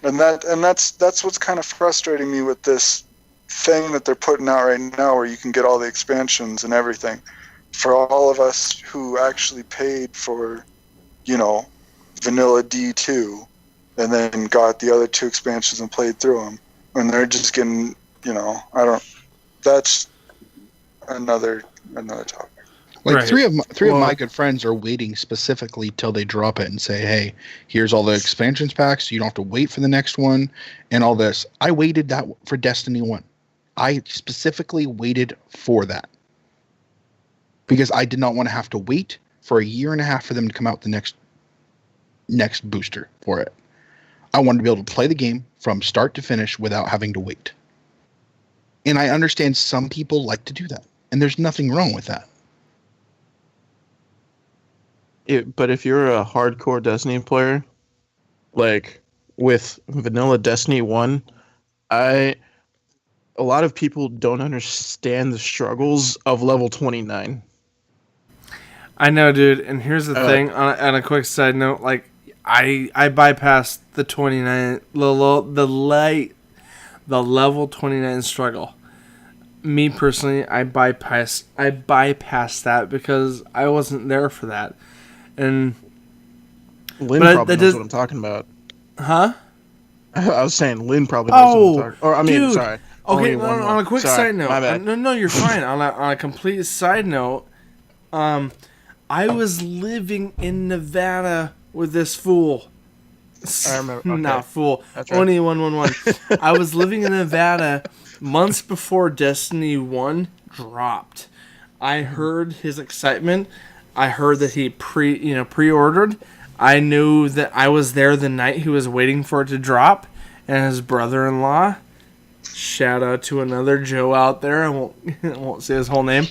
And that's what's kind of frustrating me with this thing that they're putting out right now, where you can get all the expansions and everything. For all of us who actually paid for, vanilla D2, and then got the other two expansions and played through them, and they're just getting, that's another topic.
Like
Right.
three of
Well-
my good friends are waiting specifically till they drop it and say, "Hey, here's all the expansions packs. You don't have to wait for the next one and all this." I waited that for Destiny 1. I specifically waited for that because I did not want to have to wait for a year and a half for them to come out the next booster for it. I wanted to be able to play the game from start to finish without having to wait. And I understand some people like to do that, and there's nothing wrong with that.
But if you're a hardcore Destiny player, like with vanilla Destiny 1, I a lot of people don't understand the struggles of level 29.
I know, dude. And here's the thing. On a quick side note, like I bypassed the 29, the level 29 struggle. Me personally, I bypassed that because I wasn't there for that. And
Lynn probably knows what I'm talking about.
Huh?
I was saying Lynn probably knows what I'm talking about. Or I mean,
dude.
sorry.
Okay, on a quick side note.
My bad.
No, you're fine. on a complete side note, I was living in Nevada with this fool.
I remember. Okay.
Not fool.
That's right.
Only 111. I was living in Nevada months before Destiny 1 dropped. I heard his excitement. I heard that he pre-ordered. I knew that I was there the night he was waiting for it to drop, and his brother-in-law, shout out to another Joe out there, I won't say his whole name,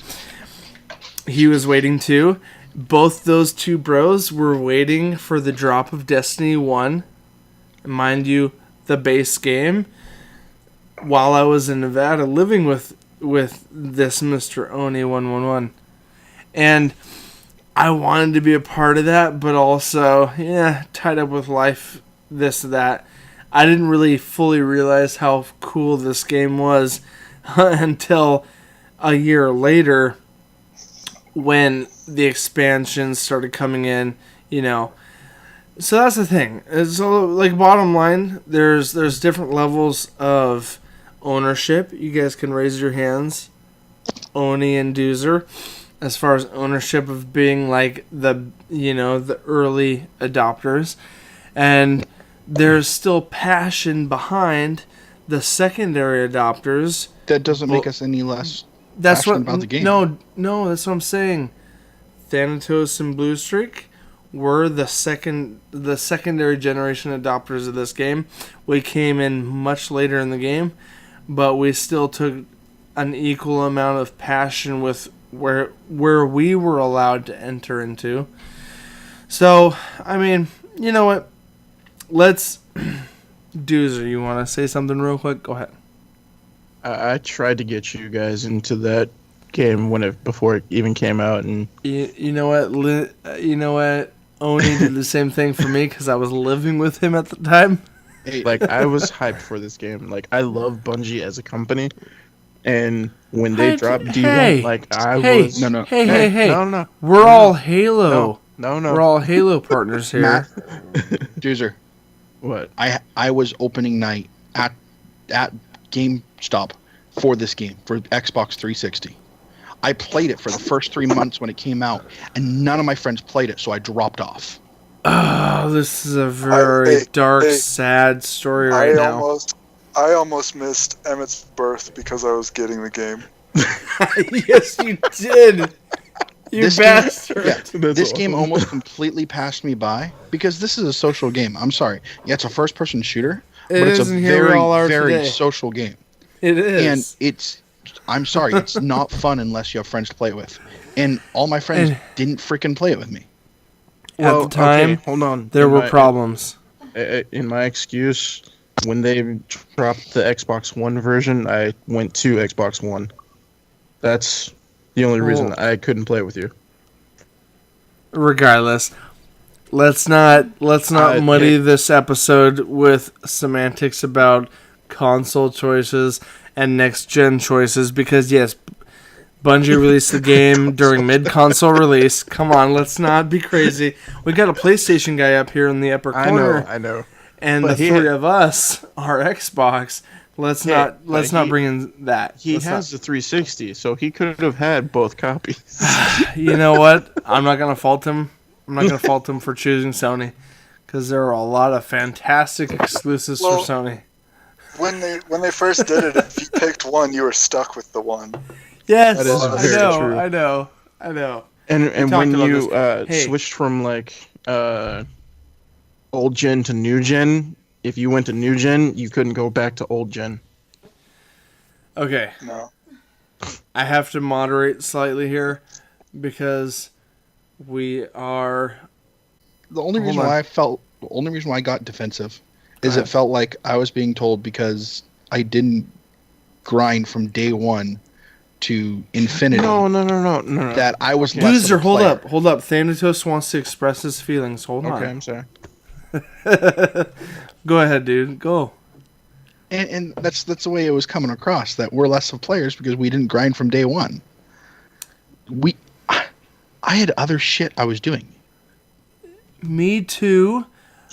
he was waiting too. Both those two bros were waiting for the drop of Destiny 1, mind you, the base game, while I was in Nevada living with this Mr. Oni111. And I wanted to be a part of that, but also, tied up with life, this, that. I didn't really fully realize how cool this game was until a year later when the expansions started coming in, So that's the thing. So, like, bottom line, there's different levels of ownership. You guys can raise your hands, Oni and Doozer, as far as ownership of being like the early adopters, and there's still passion behind the secondary adopters.
That doesn't make us any less passionate about the game.
No, that's what I'm saying. Thanatos and Blue Streak were the secondary generation adopters of this game. We came in much later in the game, but we still took an equal amount of passion with where we were allowed to enter into. So, I mean, you know what? Let's... Doozer, you want to say something real quick? Go ahead.
I tried to get you guys into that game before it even came out, and
you know what? Oni did the same thing for me because I was living with him at the time.
Like, I was hyped for this game. Like, I love Bungie as a company. And when they dropped D1, was...
No. We're all Halo.
No.
We're all Halo partners here.
Matt, Doozer.
What?
I was opening night at GameStop for this game, for Xbox 360. I played it for the first 3 months when it came out, and none of my friends played it, so I dropped off.
Oh, this is a very dark, sad story now.
I almost missed Emmett's birth because I was getting the game.
Yes, you did. You bastard.
This game almost completely passed me by because this is a social game. I'm sorry. Yeah, it's a first-person shooter, but it's a very social game.
It is.
And I'm sorry, it's not fun unless you have friends to play it with. And all my friends didn't freaking play it with me.
At the time,
hold on.
There were problems.
In my excuse, when they dropped the Xbox One version, I went to Xbox One. That's the only reason I couldn't play it with you.
Regardless, let's not muddy this episode with semantics about console choices and next gen choices, because yes, Bungie released the game during mid-console release. Come on, let's not be crazy. We got a PlayStation guy up here in the upper corner.
I know.
And but the three of us are Xbox. Let's not bring in that.
He has the 360, so he could have had both copies.
You know what? I'm not gonna fault him. I'm not gonna fault him for choosing Sony, because there are a lot of fantastic exclusives for Sony.
When they first did it, if you picked one, you were stuck with the one.
Yes,
that is very true.
I know.
And when you switched from old gen to new gen, if you went to new gen, you couldn't go back to old gen.
Okay.
No.
I have to moderate slightly here because we are.
The only reason why I got defensive is it felt like I was being told because I didn't grind from day one to infinity.
No.
That I was
Okay.
less
Loser,
of a player.
hold up. Thanatos wants to express his feelings. Hold
Okay,
on.
I'm sorry.
Go ahead, dude. Go.
And that's the way it was coming across, that we're less of players because we didn't grind from day one. I had other shit I was doing.
Me too,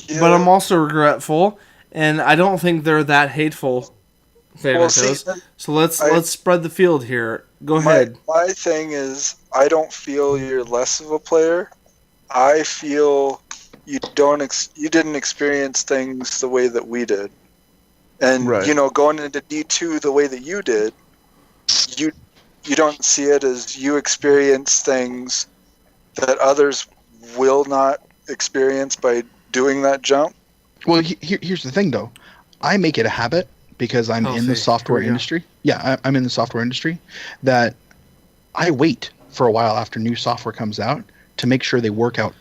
Yeah.
but I'm also regretful, and I don't think they're that hateful. Thanatos. So let's spread the field here. Go ahead.
My thing is, I don't feel you're less of a player. I feel you didn't experience things the way that we did. And
Right.
Going into D2 the way that you did, you don't see it as you experience things that others will not experience by doing that jump.
Well, here's the thing, though. I make it a habit because I'm in the software industry. Yeah, I'm in the software industry. That I wait for a while after new software comes out to make sure they work out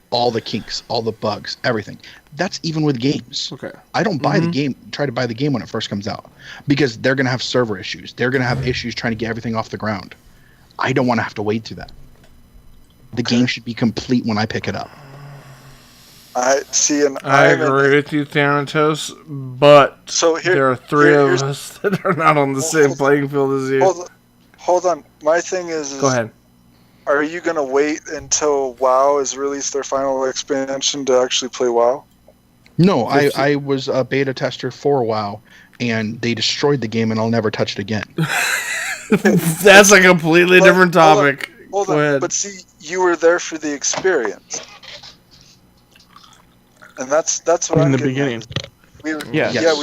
all the kinks, all the bugs, everything. That's even with games.
Okay.
I don't buy the game, try to buy the game when it first comes out, because they're going to have server issues. They're going to have issues trying to get everything off the ground. I don't want to have to wait through that. The game should be complete when I pick it up.
I see, and
I agree with you, Thanatos, but there are three of us that are not on the same playing field as you.
Hold on. My thing is
Go ahead.
Are you going to wait until WoW has released their final expansion to actually play WoW?
No, I was a beta tester for WoW, and they destroyed the game, and I'll never touch it again.
That's a completely different topic.
Hold on.
Go ahead.
But see, you were there for the experience. And that's what I'm
In the
getting
beginning.
at. We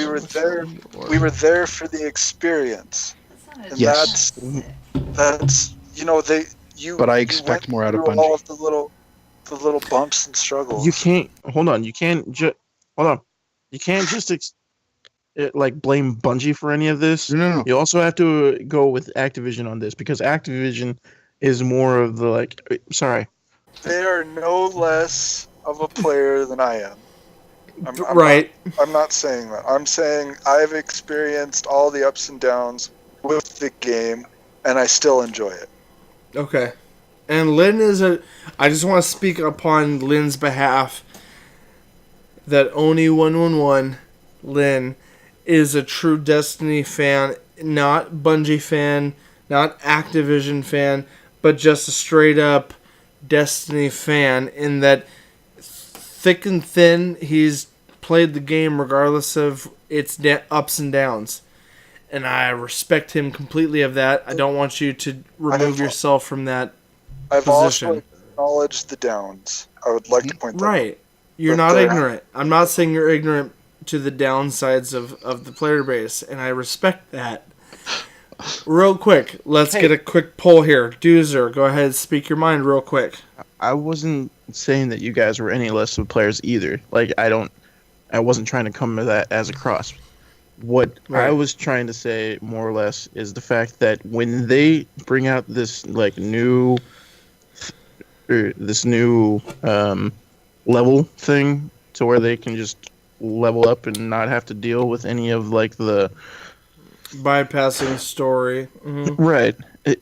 were there. We were there for the experience. And
Yes.
that's
But I expect more out of Bungie.
All of the little bumps and struggles.
You can't. Hold on. You can't just. Hold on. You can't just blame Bungie for any of this.
No.
You also have to go with Activision on this, because Activision is more of the Sorry.
They are no less of a player than I am. I'm not saying that. I'm saying I've experienced all the ups and downs with the game, and I still enjoy it.
Okay. And Lynn I just want to speak upon Lynn's behalf that Oni111, Lynn, is a true Destiny fan, not Bungie fan, not Activision fan, but just a straight up Destiny fan, in that thick and thin, he's played the game regardless of its ups and downs. And I respect him completely of that. I don't want you to remove yourself from that
I've
position.
also acknowledged the downs. I would like to point that out.
Right. You're not ignorant. I'm not saying you're ignorant to the downsides of the player base, and I respect that. Real quick, let's get a quick poll here. Doozer, go ahead and speak your mind real quick.
I wasn't saying that you guys were any less of players either. I wasn't trying to come to that as a cross. What I was trying to say, more or less, is the fact that when they bring out this new level thing, to where they can just level up and not have to deal with any of the
bypassing story. Mm-hmm.
Right.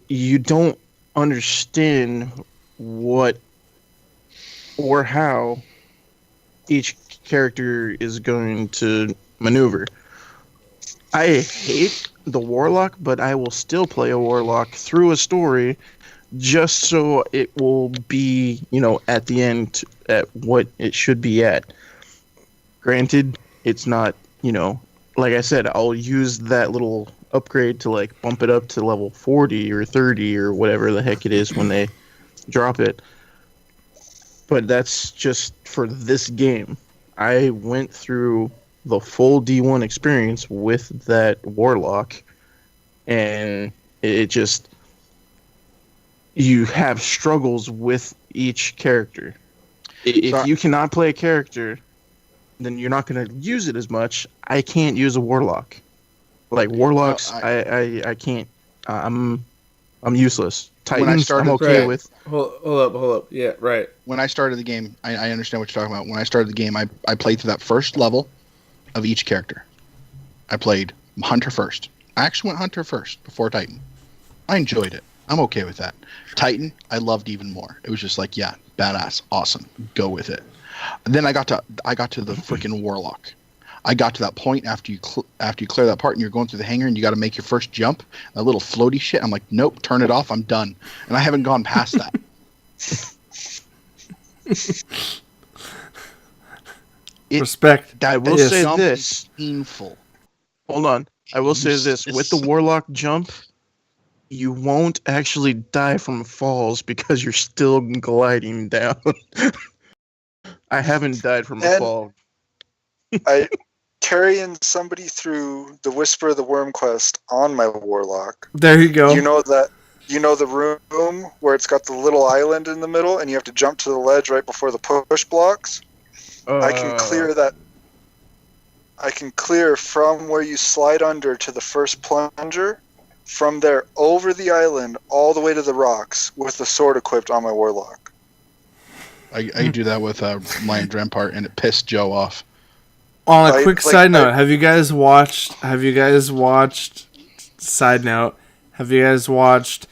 You don't understand what or how each character is going to maneuver. I hate the Warlock, but I will still play a Warlock through a story just so it will be, at the end at what it should be at. Granted, it's not, like I said, I'll use that little upgrade to bump it up to level 40 or 30 or whatever the heck it is when they drop it. But that's just for this game. I went through the full D1 experience with that Warlock, and it just, you have struggles with each character. If you cannot play a character, then you're not going to use it as much. I can't use a Warlock. Warlocks, I can't. I'm useless. Titans, I'm okay with.
Hold up. Yeah, right.
When I started the game, I understand what you're talking about. When I started the game, I played through that first level of each character. I played Hunter first, I actually went Hunter first before Titan. I enjoyed it. I'm okay with that. Titan, I loved even more. It was just like, yeah, badass, awesome, go with it. And then I got to the freaking Warlock. I got to that point after you clear that part and you're going through the hangar and you got to make your first jump, that little floaty shit. I'm like, nope, turn it off. I'm done, and I haven't gone past that.
Respect.
I will say this.
Painful.
Hold on. I will say this. With the Warlock jump, you won't actually die from falls because you're still gliding down. I haven't died from a fall.
Carrying somebody through the Whisper of the Worm quest on my Warlock.
There you go.
You know the room where it's got the little island in the middle and you have to jump to the ledge right before the push blocks? I can clear that. I can clear from where you slide under to the first plunger, from there over the island all the way to the rocks with the sword equipped on my Warlock.
I do that with Lion Rampart, and it pissed Joe off.
On a quick side note, have you guys watched? Side note, have you guys watched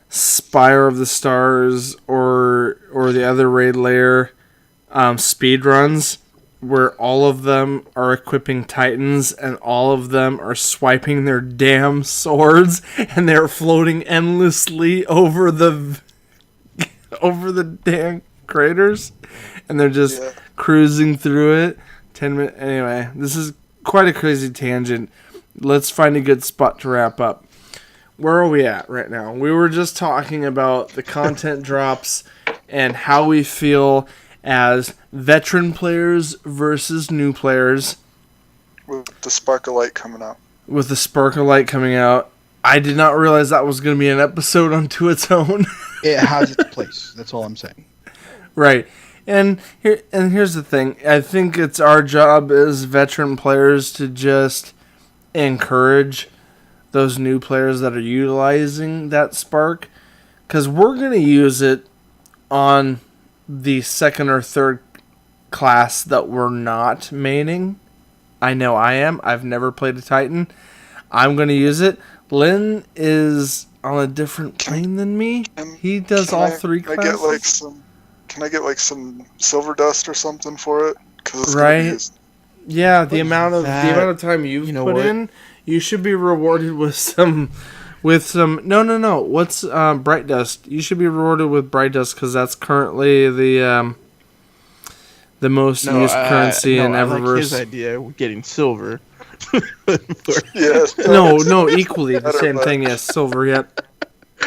Spire of the Stars or the other raid layer speed runs where all of them are equipping Titans and all of them are swiping their damn swords and they're floating endlessly over the damn craters and they're just cruising through it? 10 minutes. Anyway, this is quite a crazy tangent. Let's find a good spot to wrap up. Where are we at right now? We were just talking about the content drops and how we feel as veteran players versus new players.
With the Spark of Light coming out.
With the Spark of Light coming out. I did not realize that was going to be an episode unto its own.
It has its place. That's all I'm saying.
Right. And here's the thing. I think it's our job as veteran players to just encourage those new players that are utilizing that spark, because we're going to use it on the second or third class that we're not maining. I know I am. I've never played a Titan. I'm going to use it. Lynn is on a different plane than me. He does all three classes.
Can I get like some silver dust or something for it?
Right. Yeah, the amount of time you've put in, you should be rewarded with some. No. What's bright dust? You should be rewarded with bright dust because that's currently the most used currency in Eververse.
I like his idea of getting silver.
Yes.
No, equally the same thing. Yes, silver. Yep.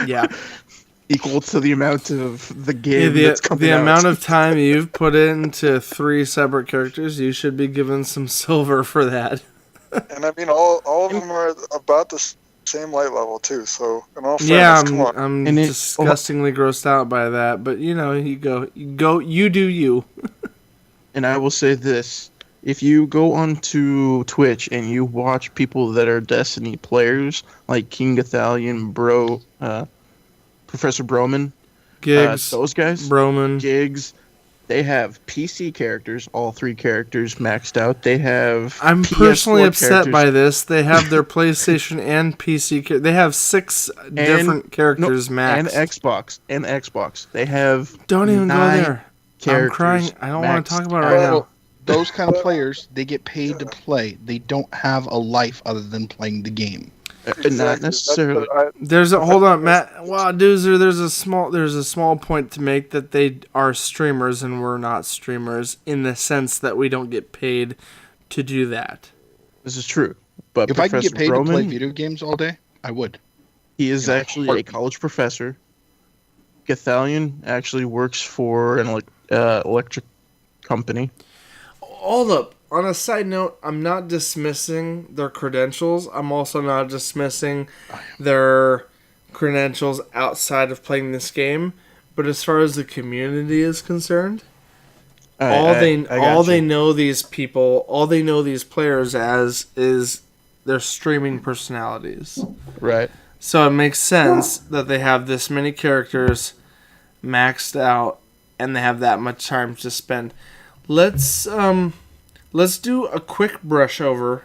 Yeah.
Equal to the amount of the game that's coming
the
out.
amount of time you've put into 3 separate characters, you should be given some silver for that.
And I mean, all of them are about the same light level too. So in all fairness, come on.
I'm disgustingly grossed out by that. But you do you.
And I will say this: if you go onto Twitch and you watch people that are Destiny players, like King Gathalion, Professor Broman,
Giggs,
those guys,
Broman,
Giggs, they have PC characters, all 3 characters maxed out. They have.
I'm
PS4
personally upset
characters.
by this. They have their PlayStation and PC. They have 6 different characters maxed.
And Xbox. They have.
Don't even go there. I'm crying. I don't want to talk about it right now.
Those kind of players, they get paid to play. They don't have a life other than playing the game.
Not necessarily.
Hold on, Matt. Wow, Doozer, there's a small point to make that they are streamers and we're not streamers in the sense that we don't get paid to do that.
This is true. But
if
Professor
I could get paid
Broman,
to play video games all day, I would.
He is actually a college professor. Gathalion actually works for an electric company.
Hold up. On a side note, I'm not dismissing their credentials. I'm also not dismissing their credentials outside of playing this game. But as far as the community is concerned, all they know these players as is their streaming personalities.
Right.
So it makes sense that they have this many characters maxed out and they have that much time to spend. Let's do a quick brush over.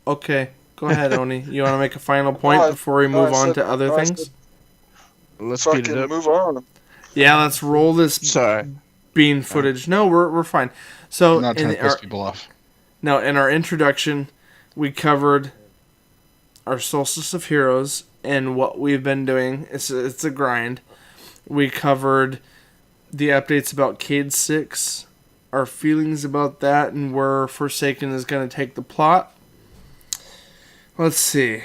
Okay, Go ahead, Oni. You want to make a final point before we move on to other things?
Let's speed it
Fucking
up.
move on.
Yeah, let's roll this
Sorry.
bean footage. No, we're fine. So
I'm not trying to piss people off.
Now, in our introduction, we covered our Solstice of Heroes and what we've been doing. It's a grind. We covered the updates about Cayde 6, our feelings about that, and where Forsaken is going to take the plot. Let's see.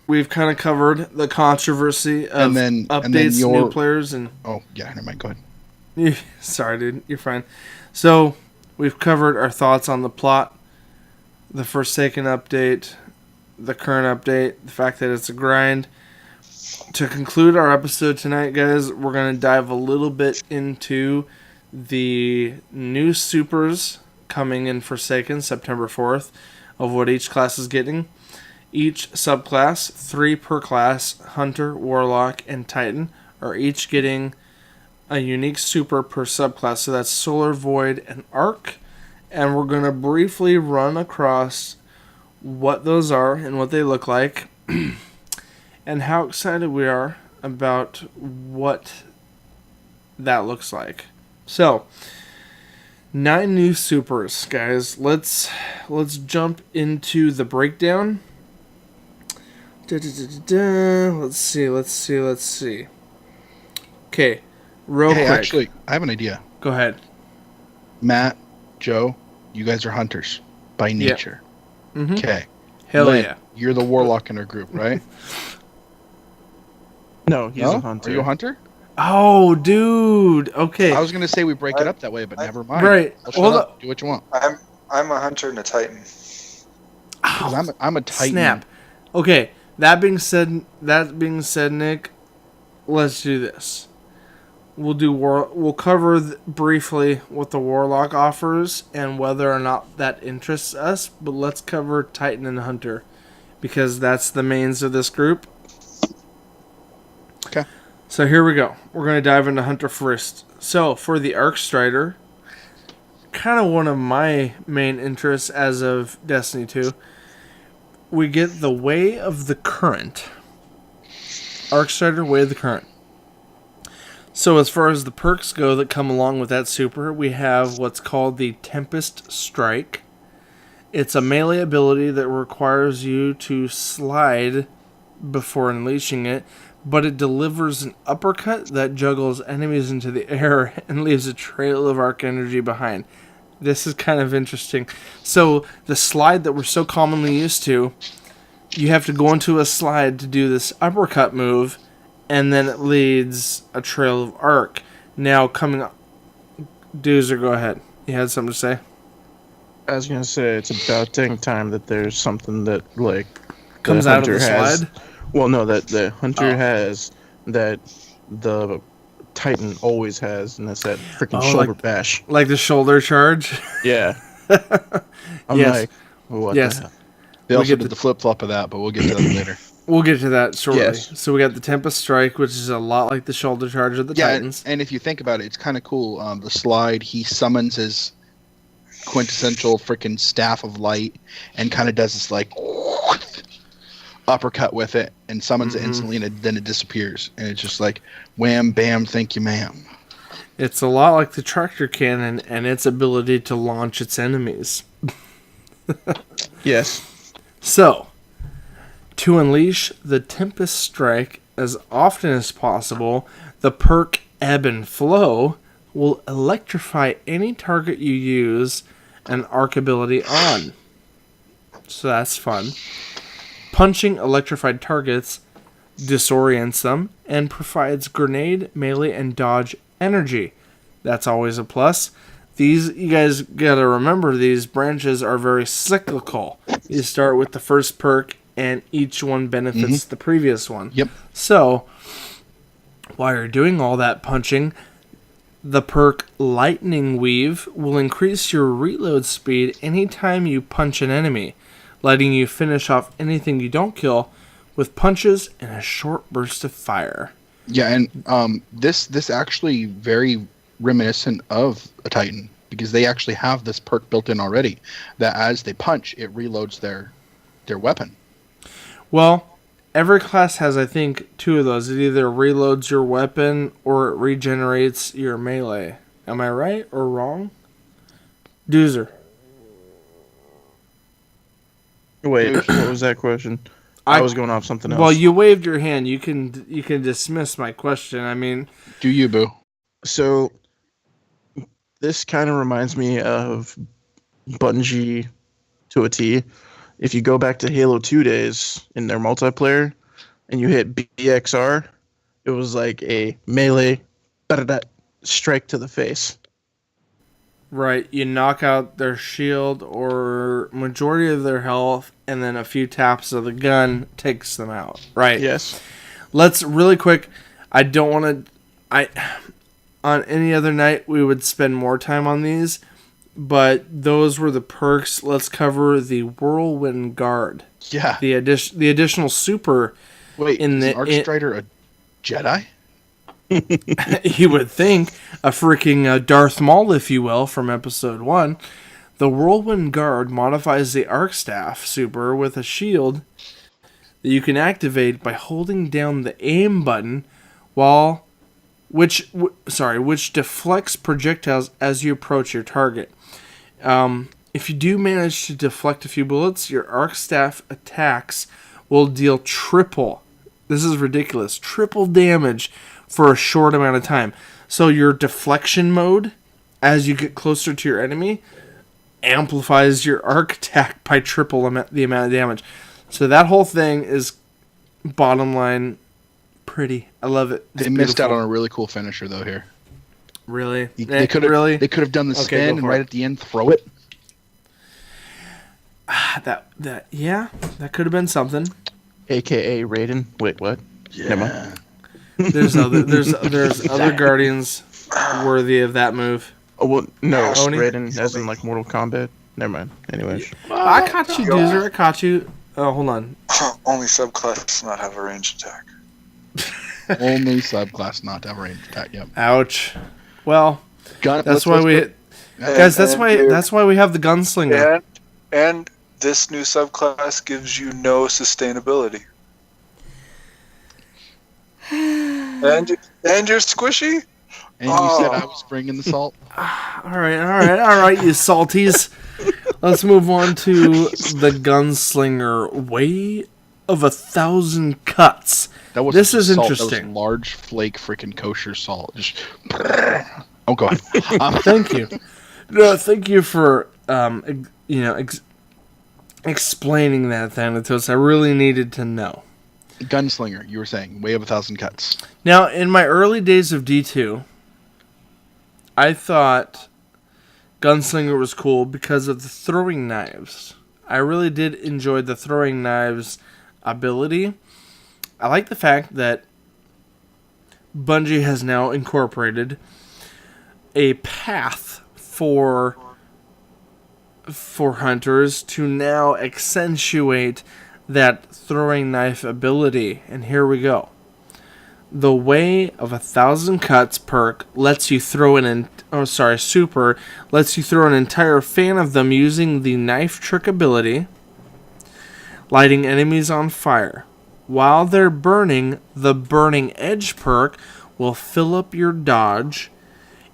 We've kind of covered the controversy of updates, new players, and...
Oh, yeah, never mind. Go ahead.
Sorry, dude. You're fine. So, we've covered our thoughts on the plot, the Forsaken update, the current update, the fact that it's a grind. To conclude our episode tonight, guys, we're going to dive a little bit into the new supers coming in Forsaken September 4th of what each class is getting. Each subclass, 3 per class, Hunter, Warlock, and Titan, are each getting a unique super per subclass. So that's Solar, Void, and Arc. And we're going to briefly run across what those are and what they look like. And how excited we are about what that looks like. So, 9 new supers, guys. Let's jump into the breakdown. Let's see. Okay, real quick.
Actually, I have an idea.
Go ahead.
Matt, Joe, you guys are hunters by nature.
Mm-hmm.
Okay.
Hell
Lynn,
yeah.
You're the warlock in our group, right?
No, he's a hunter.
Are you a hunter?
Oh, dude. Okay.
I was going to say we break it up that way, but never mind.
Right.
Hold up. Do what you want.
I'm a hunter and a Titan.
Oh, I'm a Titan.
Snap. Okay. That being said, Nick, let's do this. We'll cover briefly what the Warlock offers and whether or not that interests us, but let's cover Titan and Hunter because that's the mains of this group.
Okay.
So here we go. We're going to dive into Hunter first. So for the Arc Strider, kind of one of my main interests as of Destiny 2, we get the Way of the Current. Arc Strider, Way of the Current. So as far as the perks go that come along with that super, we have what's called the Tempest Strike. It's a melee ability that requires you to slide before unleashing it, but it delivers an uppercut that juggles enemies into the air and leaves a trail of arc energy behind. This is kind of interesting. So the slide that we're so commonly used to, you have to go into a slide to do this uppercut move, and then it leads a trail of arc. Now coming up, Doozer, go ahead. You had something to say?
I was gonna say it's about dang time that there's something that like
comes out of the slide.
Well, no, that the Hunter has that the Titan always has, and that's that freaking shoulder bash.
Like the shoulder charge?
Yeah. I'm like, what the hell?
They also did the flip-flop of that, but we'll get to that later.
We'll get to that shortly.
Yes.
So we got the Tempest Strike, which is a lot like the shoulder charge of the Titans.
And if you think about it, it's kind of cool. The slide, he summons his quintessential freaking staff of light and kind of does this like uppercut with it and summons it instantly, and then it disappears. And it's just like, wham, bam, thank you, ma'am.
It's a lot like the tractor cannon and its ability to launch its enemies.
Yes.
So, to unleash the Tempest Strike as often as possible, the perk Ebb and Flow will electrify any target you use an arc ability on. So that's fun. Punching electrified targets disorients them and provides grenade, melee, and dodge energy. That's always a plus. These, you guys gotta remember, these branches are very cyclical. You start with the first perk, and each one benefits the previous one.
Yep.
So, while you're doing all that punching, the perk Lightning Weave will increase your reload speed anytime you punch an enemy, letting you finish off anything you don't kill with punches and a short burst of fire.
Yeah, and this actually very reminiscent of a Titan, because they actually have this perk built in already that as they punch, it reloads their weapon.
Well, every class has, I think, 2 of those. It either reloads your weapon or it regenerates your melee. Am I right or wrong? Doozer.
Wait, what was that question? I was going off something else.
Well, you waved your hand. You can dismiss my question. I mean,
Do you, Boo?
So, this kind of reminds me of Bungie to a T. If you go back to Halo 2 days in their multiplayer and you hit BXR, it was like a melee strike to the face.
right, you knock out their shield or majority of their health, and then a few taps of the gun takes them out. Right.
Yes.
Let's really quick. I don't want to. On any other night we would spend more time on these, but those were the perks. Let's cover the Whirlwind Guard.
Yeah.
The additional super.
Wait,
in
is
the
an Archstrider a Jedi?
You would think a freaking Darth Maul, if you will, from episode 1. The Whirlwind Guard modifies the Arc Staff super with a shield that you can activate by holding down the aim button, which deflects projectiles as you approach your target. If you do manage to deflect a few bullets, your Arc Staff attacks will deal triple. This is ridiculous. Triple damage for a short amount of time. So your deflection mode, as you get closer to your enemy, amplifies your arc attack by triple the amount of damage. So that whole thing is, bottom line, pretty. I love it.
They missed out on a really cool finisher though here.
Really?
They could have done the spin and right at the end throw it.
That could have been something.
AKA Raiden. Wait, what?
Yeah.
Never mind.
There's other Guardians worthy of that move.
Oh, well, no,
Oni?
Raiden as in like Mortal Kombat. Never mind. Anyways.
I caught you, Doozer. I caught you. Oh, hold on.
Only subclass does not have a ranged attack.
Only subclass not to have a ranged attack. Yep.
Ouch. Well, that's why
That's
why we have the gunslinger.
And this new subclass gives you no sustainability. And you're squishy?
And you said I was bringing the salt?
All right, you salties. Let's move on to the gunslinger. Way of 1,000 cuts. This is
salt.
interesting.
That was large flake freaking kosher salt. Just oh god.
Thank you. No, thank you for explaining that, Thanatos. I really needed to know.
Gunslinger, you were saying, way of 1,000 cuts.
Now, in my early days of D2, I thought Gunslinger was cool because of the throwing knives. I really did enjoy the throwing knives ability. I like the fact that Bungie has now incorporated a path for hunters to now accentuate that throwing knife ability. And here we go. The Way of 1,000 Cuts perk lets you throw super lets you throw an entire fan of them using the knife trick ability, lighting enemies on fire. While they're burning, the Burning Edge perk will fill up your dodge,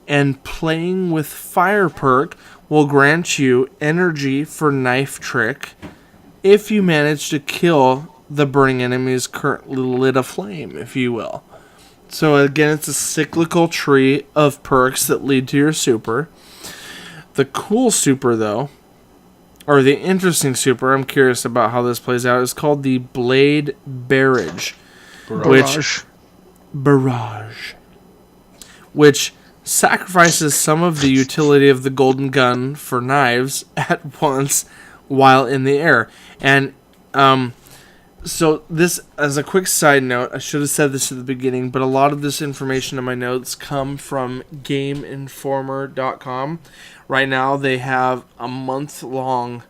and Playing with Fire perk will grant you energy for knife trick if you manage to kill the burning enemies currently lit aflame, if you will. So again, it's a cyclical tree of perks that lead to your super. The cool super, though, or the interesting super, I'm curious about how this plays out, is called the Blade Barrage. Barrage. Which sacrifices some of the utility of the golden gun for knives at once while in the air. And so this, as a quick side note, I should have said this at the beginning, but a lot of this information in my notes come from GameInformer.com. Right now they have a month-long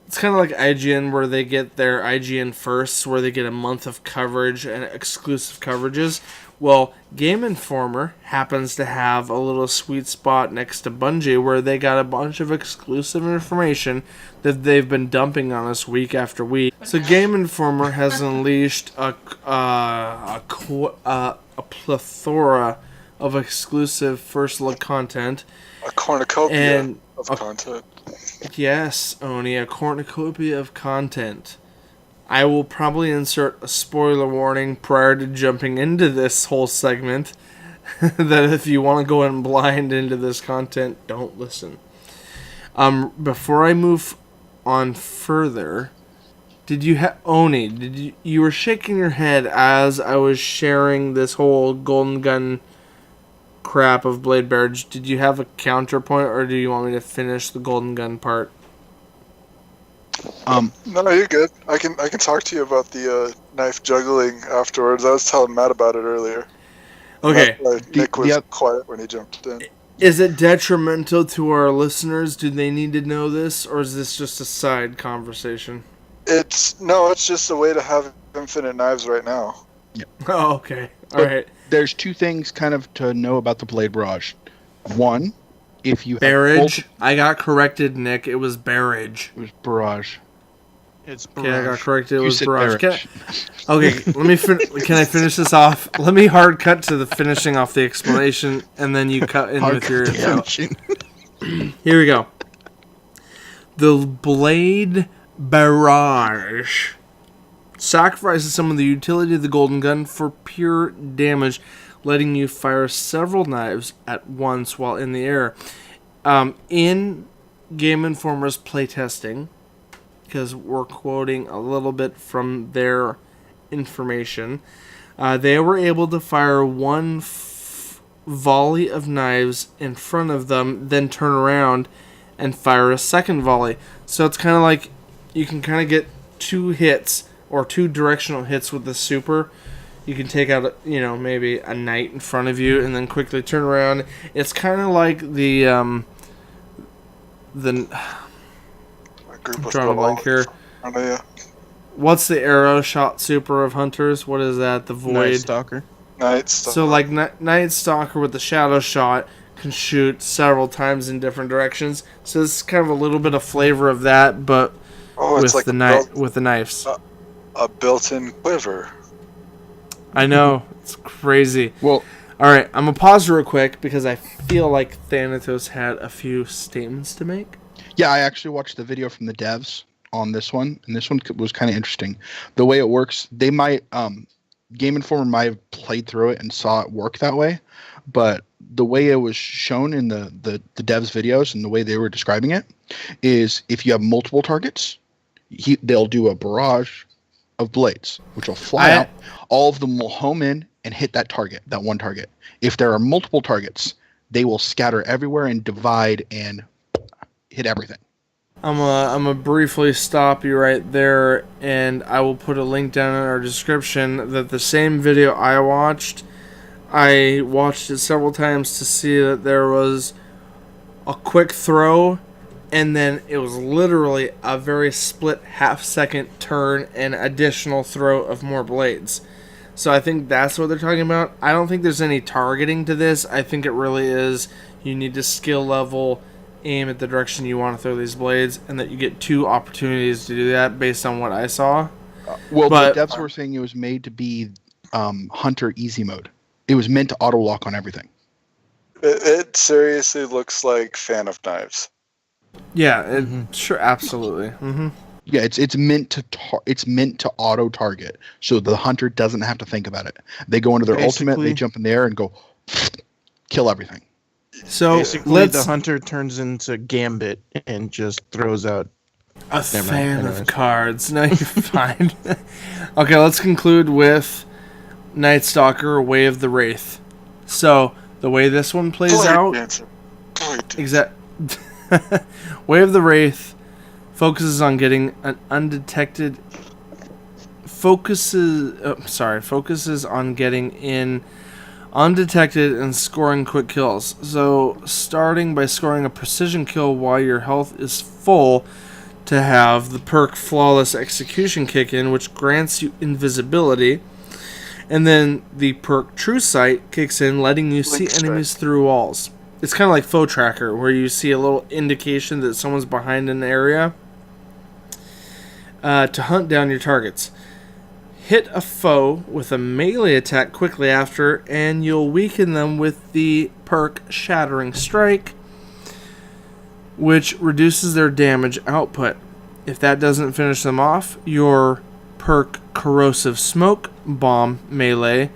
It's kind of like IGN, where they get their IGN firsts, where they get a month of coverage and exclusive coverages. Well, Game Informer happens to have a little sweet spot next to Bungie, where they got a bunch of exclusive information that they've been dumping on us week after week. So Game Informer has unleashed a plethora of exclusive first look content.
A cornucopia of
a
content.
Yes, Oni, a cornucopia of content. I will probably insert a spoiler warning prior to jumping into this whole segment that if you want to go in blind into this content, don't listen. Before I move on further, did you Oni, you were shaking your head as I was sharing this whole golden gun crap of Blade Barrage. Did you have a counterpoint, or do you want me to finish the golden gun part?
No, you're good. I can talk to you about the knife juggling afterwards. I was telling Matt about it earlier.
Okay.
Nick was quiet when he jumped in.
Is it detrimental to our listeners? Do they need to know this, or is this just a side conversation?
It's just a way to have infinite knives right now.
Yeah.
Oh, okay. All right.
There's two things kind of to know about the Blade Barrage. One, if you
Barrage. I got corrected, Nick. It was Barrage.
It was Barrage.
It's
Okay, I got
Barrage.
corrected. It
You
was
said
Barrage.
Barrage.
Okay, let me. Can I finish this off? Let me hard cut to the finishing off the explanation, and then you cut in with your. Here we go. The Blade Barrage sacrifices some of the utility of the golden gun for pure damage, letting you fire several knives at once while in the air. In Game Informer's playtesting, because we're quoting a little bit from their information, they were able to fire one volley of knives in front of them, then turn around and fire a second volley. So it's kind of like you can kind of get two hits, or two directional hits with the super. You can take out, maybe a knight in front of you and then quickly turn around. It's kind of like the I'm trying to blank here. What's the arrow shot super of hunters? What is that? The void.
Stalker.
So like Night Stalker with the shadow shot can shoot several times in different directions. So it's kind of a little bit of flavor of that, but with
like
with the knives.
A built-in quiver.
I know, it's crazy.
Well,
all right, I'm gonna pause real quick because I feel like Thanatos had a few statements to make.
yeah, I actually watched the video from the devs on this one, and this one was kind of interesting. The way it works, they might Game Informer might have played through it and saw it work that way, but the way it was shown in the devs videos and the way they were describing it is if you have multiple targets, they'll do a barrage of blades, which will fly out. All of them will home in and hit that one target. If there are multiple targets, they will scatter everywhere and divide and hit everything.
I'm gonna briefly stop you right there, and I will put a link down in our description that the same video I watched it several times to see that there was a quick throw, and then it was literally a very split half-second turn and additional throw of more blades. So I think that's what they're talking about. I don't think there's any targeting to this. I think it really is you need to skill level, aim at the direction you want to throw these blades, and that you get two opportunities to do that based on what I saw.
The devs were saying it was made to be Hunter easy mode. It was meant to auto lock on everything.
It seriously looks like Fan of Knives.
Yeah, sure, absolutely. Mm-hmm.
Yeah, it's meant to auto target, so the hunter doesn't have to think about it. They go into their ultimate, they jump in the air and go kill everything.
So
basically, the hunter turns into Gambit and just throws out
a fan of cards. No, you're fine. Okay, let's conclude with Night Stalker, Way of the Wraith. So the way this one plays out, Way of the Wraith focuses on getting an undetected. Focuses on getting in undetected and scoring quick kills. So starting by scoring a precision kill while your health is full to have the perk Flawless Execution kick in, which grants you invisibility. And then the perk True Sight kicks in, letting you see enemies through walls. It's kind of like Foe Tracker, where you see a little indication that someone's behind an area to hunt down your targets. Hit a foe with a melee attack quickly after, and you'll weaken them with the perk Shattering Strike, which reduces their damage output. If that doesn't finish them off, your perk Corrosive Smoke Bomb melee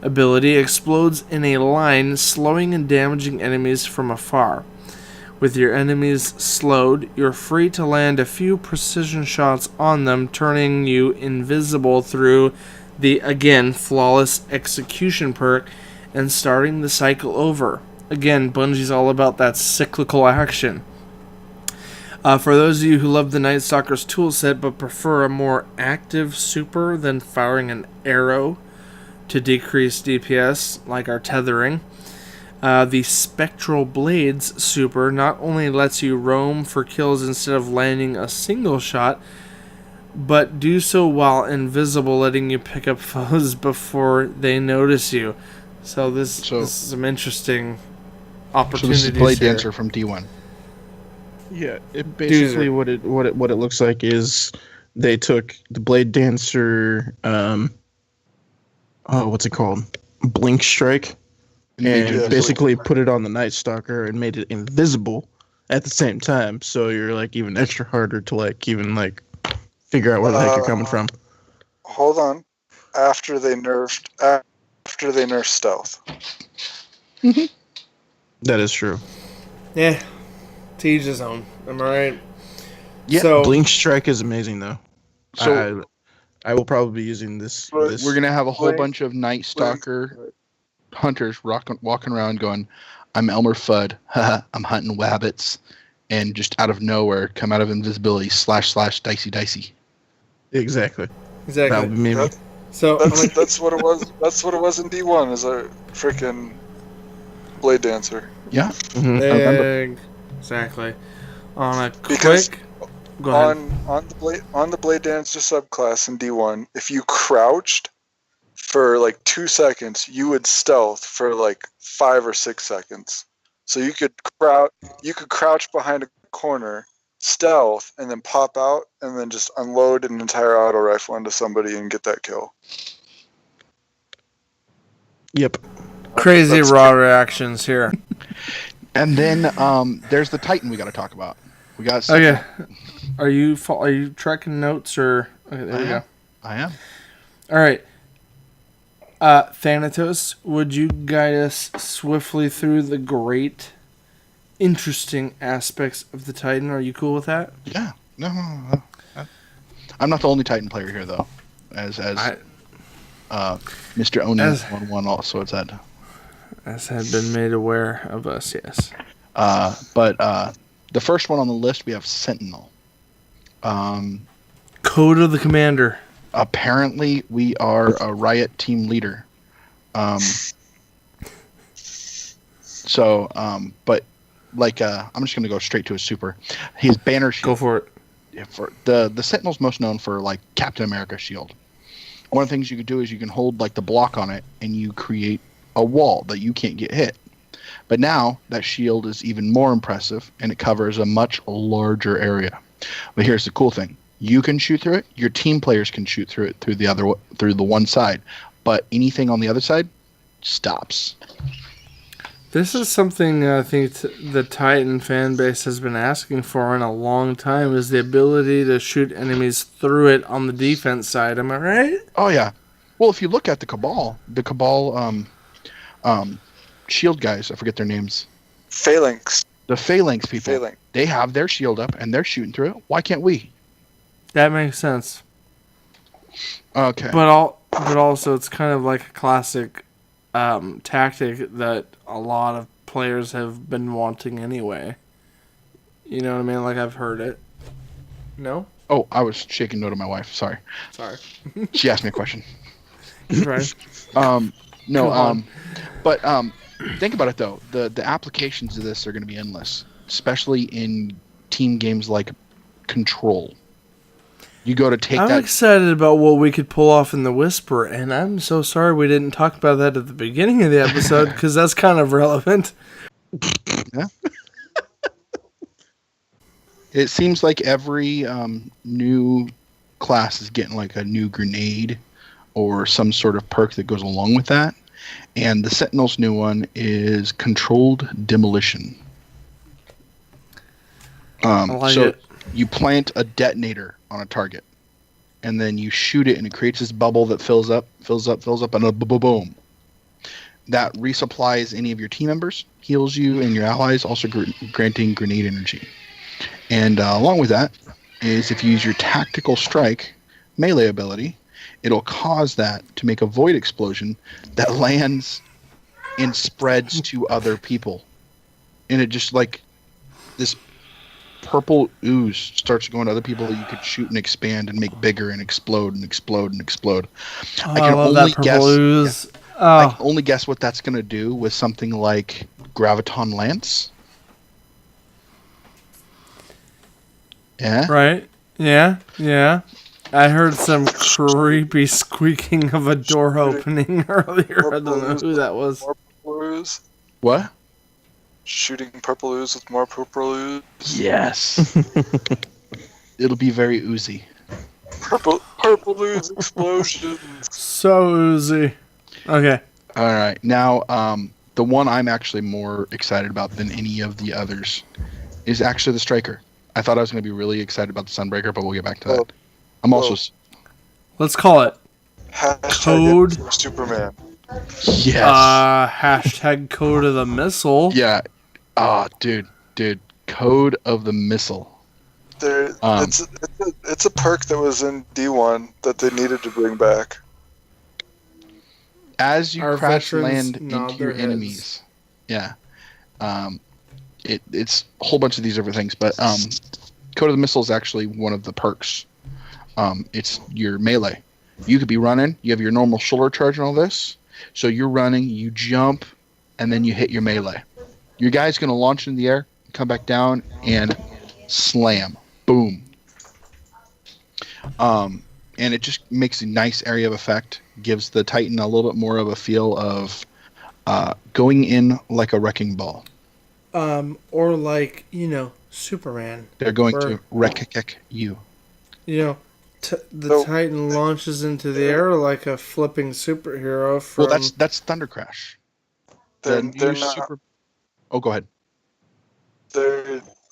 ability explodes in a line, slowing and damaging enemies from afar. With your enemies slowed, you're free to land a few precision shots on them, turning you invisible through the, again, Flawless Execution perk and starting the cycle over. Again, Bungie's all about that cyclical action. For those of you who love the Night Stalker's toolset but prefer a more active super than firing an arrow to decrease DPS, like our tethering, the Spectral Blades super not only lets you roam for kills instead of landing a single shot, but do so while invisible, letting you pick up foes before they notice you. So this is some interesting opportunities.
So this is Blade
here.
Dancer from D1.
Yeah, it basically what it looks like is they took the Blade Dancer, what's it called, Blink Strike, and basically put it on the Night Stalker and made it invisible at the same time. So you're like even extra harder to like even like figure out where the heck you're coming from.
Hold on. After they nerf stealth.
That is true.
Yeah, to each his own. Am I right?
Yeah.
So,
Blink Strike is amazing though.
So
I will probably be using this.
we're gonna have a whole bunch of Night Stalker hunters walking around going, "I'm Elmer Fudd. I'm hunting wabbits," and just out of nowhere come out of invisibility / dicey.
Exactly. That would be me.
So
That's what it was. That's what it was in D1. Is a freaking Blade Dancer.
Yeah.
Mm-hmm. Exactly. On a
Because
quick. Go ahead.
on the Blade Dancer subclass in D1, if you crouched for like 2 seconds, you would stealth for like 5 or 6 seconds. So you could crouch behind a corner, stealth, and then pop out, and then just unload an entire auto rifle into somebody and get that kill.
Yep.
Crazy raw reactions here.
And then there's the Titan we got to talk about. We got.
Okay. Are you tracking notes or? Okay, there we go.
I am.
All right. Thanatos, would you guide us swiftly through the great, interesting aspects of the Titan? Are you cool with that?
Yeah. No. I'm not the only Titan player here, though. As Mr. Oni 1-1 also has had.
As had been made aware of us, yes.
But the first one on the list, we have Sentinel.
Code of the Commander.
Apparently, we are a Riot team leader. But like, I'm just gonna go straight to his super. His banner shield.
Go for it.
Yeah, for the Sentinel's most known for like Captain America shield. One of the things you could do is you can hold like the block on it, and you create a wall that you can't get hit. But now that shield is even more impressive, and it covers a much larger area. But here's the cool thing: you can shoot through it. Your team players can shoot through it through the one side, but anything on the other side stops.
This is something I think the Titan fan base has been asking for in a long time: is the ability to shoot enemies through it on the defense side. Am I right?
Oh yeah. Well, if you look at the Cabal shield guys, I forget their names.
Phalanx.
The Phalanx people.
Phalanx.
They have their shield up and they're shooting through it. Why can't we?
That makes sense.
Okay.
But also it's kind of like a classic tactic that a lot of players have been wanting anyway. You know what I mean? Like, I've heard it. No?
Oh, I was shaking no to my wife. Sorry. She asked me a question.
Right.
But think about it though. The applications of this are going to be endless, especially in team games like control. You go to take
I'm
that.
excited about what we could pull off in the Whisper, and I'm so sorry we didn't talk about that at the beginning of the episode, because that's kind of relevant.
Yeah. It seems like every new class is getting like a new grenade or some sort of perk that goes along with that. And the Sentinel's new one is Controlled Demolition.
I like
so
it.
you plant a detonator on a target, and then you shoot it, and it creates this bubble that fills up, and a boom. That resupplies any of your team members, heals you and your allies, also granting grenade energy. And along with that is if you use your Tactical Strike melee ability, it'll cause that to make a void explosion that lands and spreads to other people. And it just like this purple ooze starts going to other people that you could shoot and expand and make bigger and explode and explode and explode.
Oh, I love that purple ooze.
Yeah, I can only guess what that's going to do with something like Graviton Lance. Yeah.
Right? Yeah. I heard some creepy squeaking of a door opening earlier. I don't know who that was.
More purple ooze.
What?
Shooting purple ooze with more purple ooze.
Yes. It'll be very oozy.
Purple ooze explosions.
So oozy. Okay.
All right. Now, the one I'm actually more excited about than any of the others is actually the Striker. I thought I was going to be really excited about the Sunbreaker, but we'll get back to that. I'm also...
Let's call it Code
for Superman.
Yes.
Hashtag Code of the Missile.
Yeah. Dude. Code of the Missile.
It's a perk that was in D1 that they needed to bring back.
As you
Our
crash
veterans
land
nod
into your
their heads.
enemies. Yeah. It's a whole bunch of these different things, but Code of the Missile is actually one of the perks. It's your melee. You could be running, you have your normal shoulder charge and all this, so you're running, you jump, and then you hit your melee. Your guy's going to launch in the air, come back down, and slam. Boom. And it just makes a nice area of effect, gives the Titan a little bit more of a feel of going in like a wrecking ball.
Or like, Superman.
They're going to wreck you.
The Titan launches into the air like a flipping superhero from...
Well, that's Thunder Crash.
They're not...
Oh, go ahead.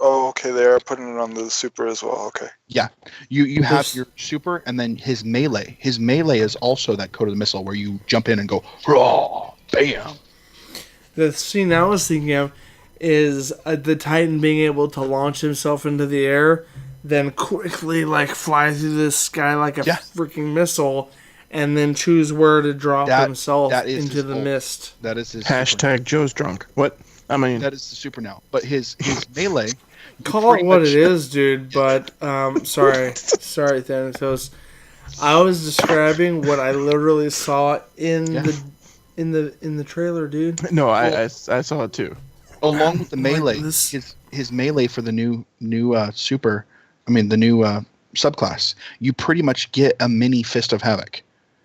Okay, they are putting it on the super as well, okay.
Yeah, you have your super, and then his melee. His melee is also that Code of the Missile, where you jump in and go, raw, bam.
The scene I was thinking of is the Titan being able to launch himself into the air, then quickly fly through the sky like a freaking missile, and then choose where to drop himself into the mist.
That is his
Hashtag Joe's drunk. What? I mean,
that is the super now. But his melee.
Call it what it is, dude. But sorry, Thanatos. I was describing what I literally saw in the trailer, dude.
No, I saw it too.
Along with the melee, his melee for the new super. I mean the new subclass. You pretty much get a mini Fist of Havoc.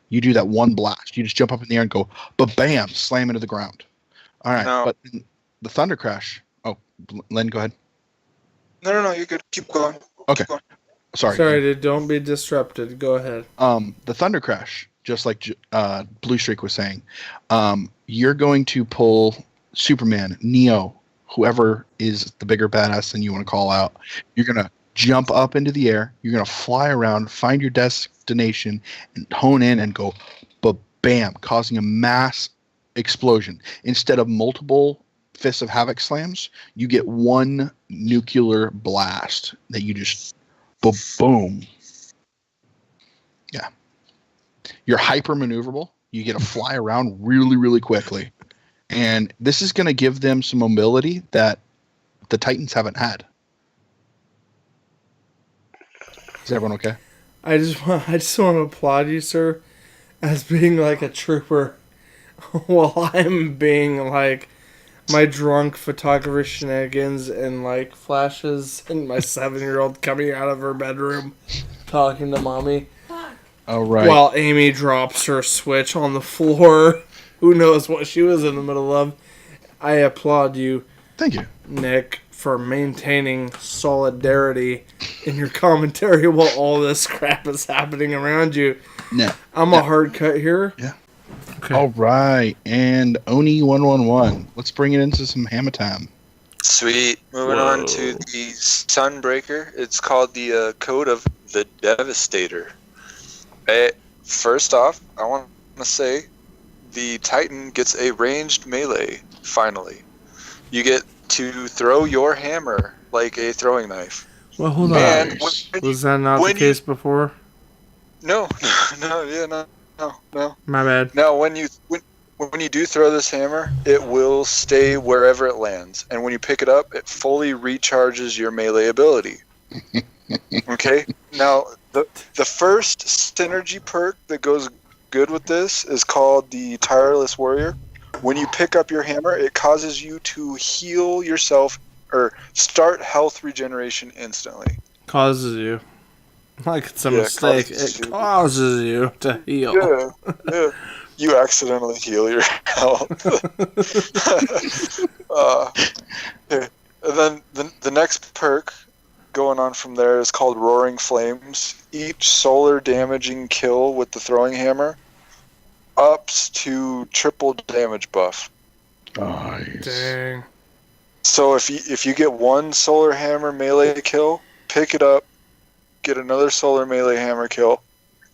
You do that one blast. You just jump up in the air and go, bam, slam into the ground. All right, but the Thunder Crash. Oh, Len, go ahead.
No, you're good. Keep going.
Okay.
Keep going.
Sorry,
dude. Don't be disrupted. Go ahead.
The Thunder Crash, just like Blue Streak was saying, you're going to pull Superman, Neo, whoever is the bigger badass than you want to call out. You're going to jump up into the air. You're going to fly around, find your destination, and hone in and go, bam, causing a mass explosion. Instead of multiple Fists of Havoc slams, you get one nuclear blast that you just boom. Yeah. You're hyper maneuverable. You get to fly around really, really quickly. And this is going to give them some mobility that the Titans haven't had. Is everyone okay?
I just want to applaud you, sir, as being like a trooper while I'm being like my drunk photographer shenanigans and like flashes and my 7-year-old coming out of her bedroom talking to mommy.
All right.
While Amy drops her Switch on the floor. Who knows what she was in the middle of. I applaud you,
Thank you.
Nick, for maintaining solidarity in your commentary while all this crap is happening around you.
No.
I'm a hard cut here.
Yeah.
Okay.
All right. And Oni 111. Let's bring it into some hammer time.
Sweet. Moving on to the Sunbreaker. It's called the Code of the Devastator. First off, I want to say the Titan gets a ranged melee, finally. You get to throw your hammer like a throwing knife.
Well, hold on.
Nice.
Was that not the case before?
No.
My bad.
Now, when you do throw this hammer, it will stay wherever it lands, and when you pick it up, it fully recharges your melee ability. Okay. Now, the first synergy perk that goes good with this is called the Tireless Warrior. When you pick up your hammer, it causes you to heal yourself or start health regeneration instantly.
Causes you. Like it's a mistake. It causes you to heal.
Yeah. You accidentally heal your health. Okay. And then the next perk going on from there is called Roaring Flames. Each solar damaging kill with the throwing hammer ups to triple damage buff.
Nice.
Dang.
So if you get one solar hammer melee kill, pick it up, get another solar melee hammer kill,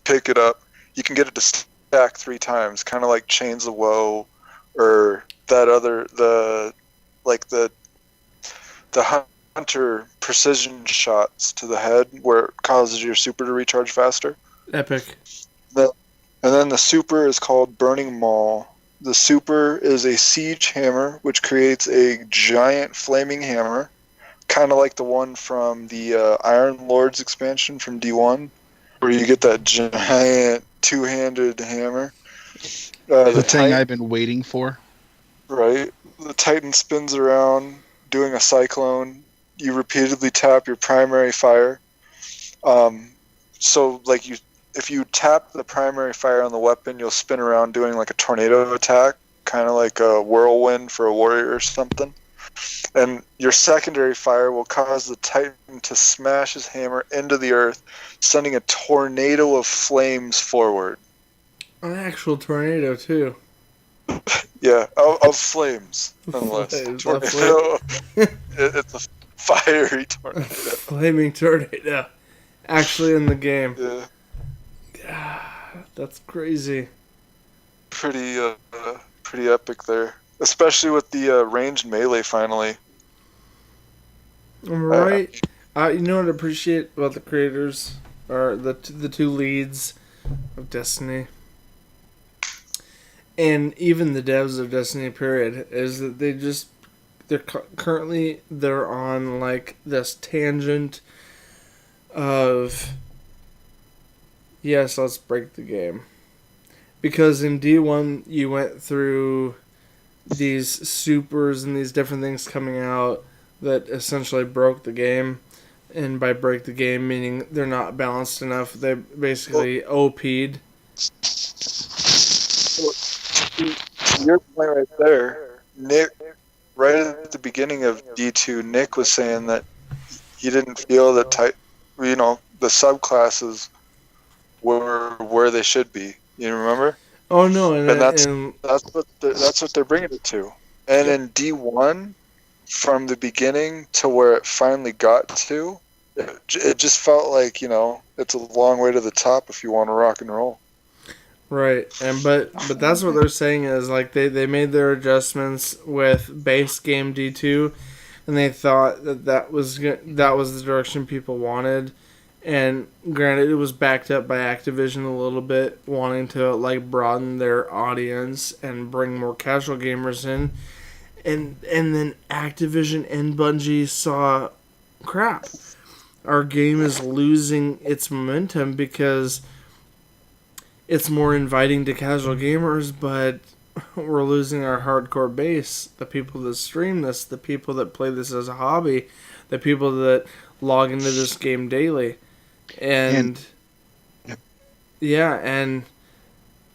pick it up. You can get it to stack 3 times, kind of like Chains of Woe, or that other the Hunter precision shots to the head, where it causes your super to recharge faster.
Epic.
And then the super is called Burning Maul. The super is a siege hammer, which creates a giant flaming hammer, kind of like the one from the Iron Lords expansion from D1, where you get that giant two-handed hammer.
The thing I've been waiting for.
Right. The Titan spins around, doing a cyclone. You repeatedly tap your primary fire. So, like, if you tap the primary fire on the weapon, you'll spin around doing like a tornado attack, kind of like a whirlwind for a warrior or something. And your secondary fire will cause the Titan to smash his hammer into the earth, sending a tornado of flames forward.
An actual tornado, too.
Yeah, of flames, nonetheless. Tornado. It's a fiery tornado.
Flaming tornado. Actually in the game.
Yeah.
That's crazy.
Pretty epic there. Especially with the ranged melee finally.
Right. You know what I appreciate about the creators, or the 2 leads of Destiny, and even the devs of Destiny period, is that they're on like this tangent of, yes, let's break the game. Because in D1 you went through these supers and these different things coming out that essentially broke the game. And by break the game, meaning they're not balanced enough. They basically OP'd.
Your point right there, Nick, right at the beginning of D2, Nick was saying that he didn't feel that the subclasses were where they should be. You remember?
Oh no,
and that's what they're bringing it to. And in D1, from the beginning to where it finally got to, it just felt like, it's a long way to the top if you want to rock and roll.
Right, but that's what they're saying is like they made their adjustments with base game D2, and they thought that was the direction people wanted. And granted, it was backed up by Activision a little bit, wanting to like broaden their audience and bring more casual gamers in. And then Activision and Bungie saw, crap, our game is losing its momentum because it's more inviting to casual gamers, but we're losing our hardcore base, the people that stream this, the people that play this as a hobby, the people that log into this game daily. And yeah, and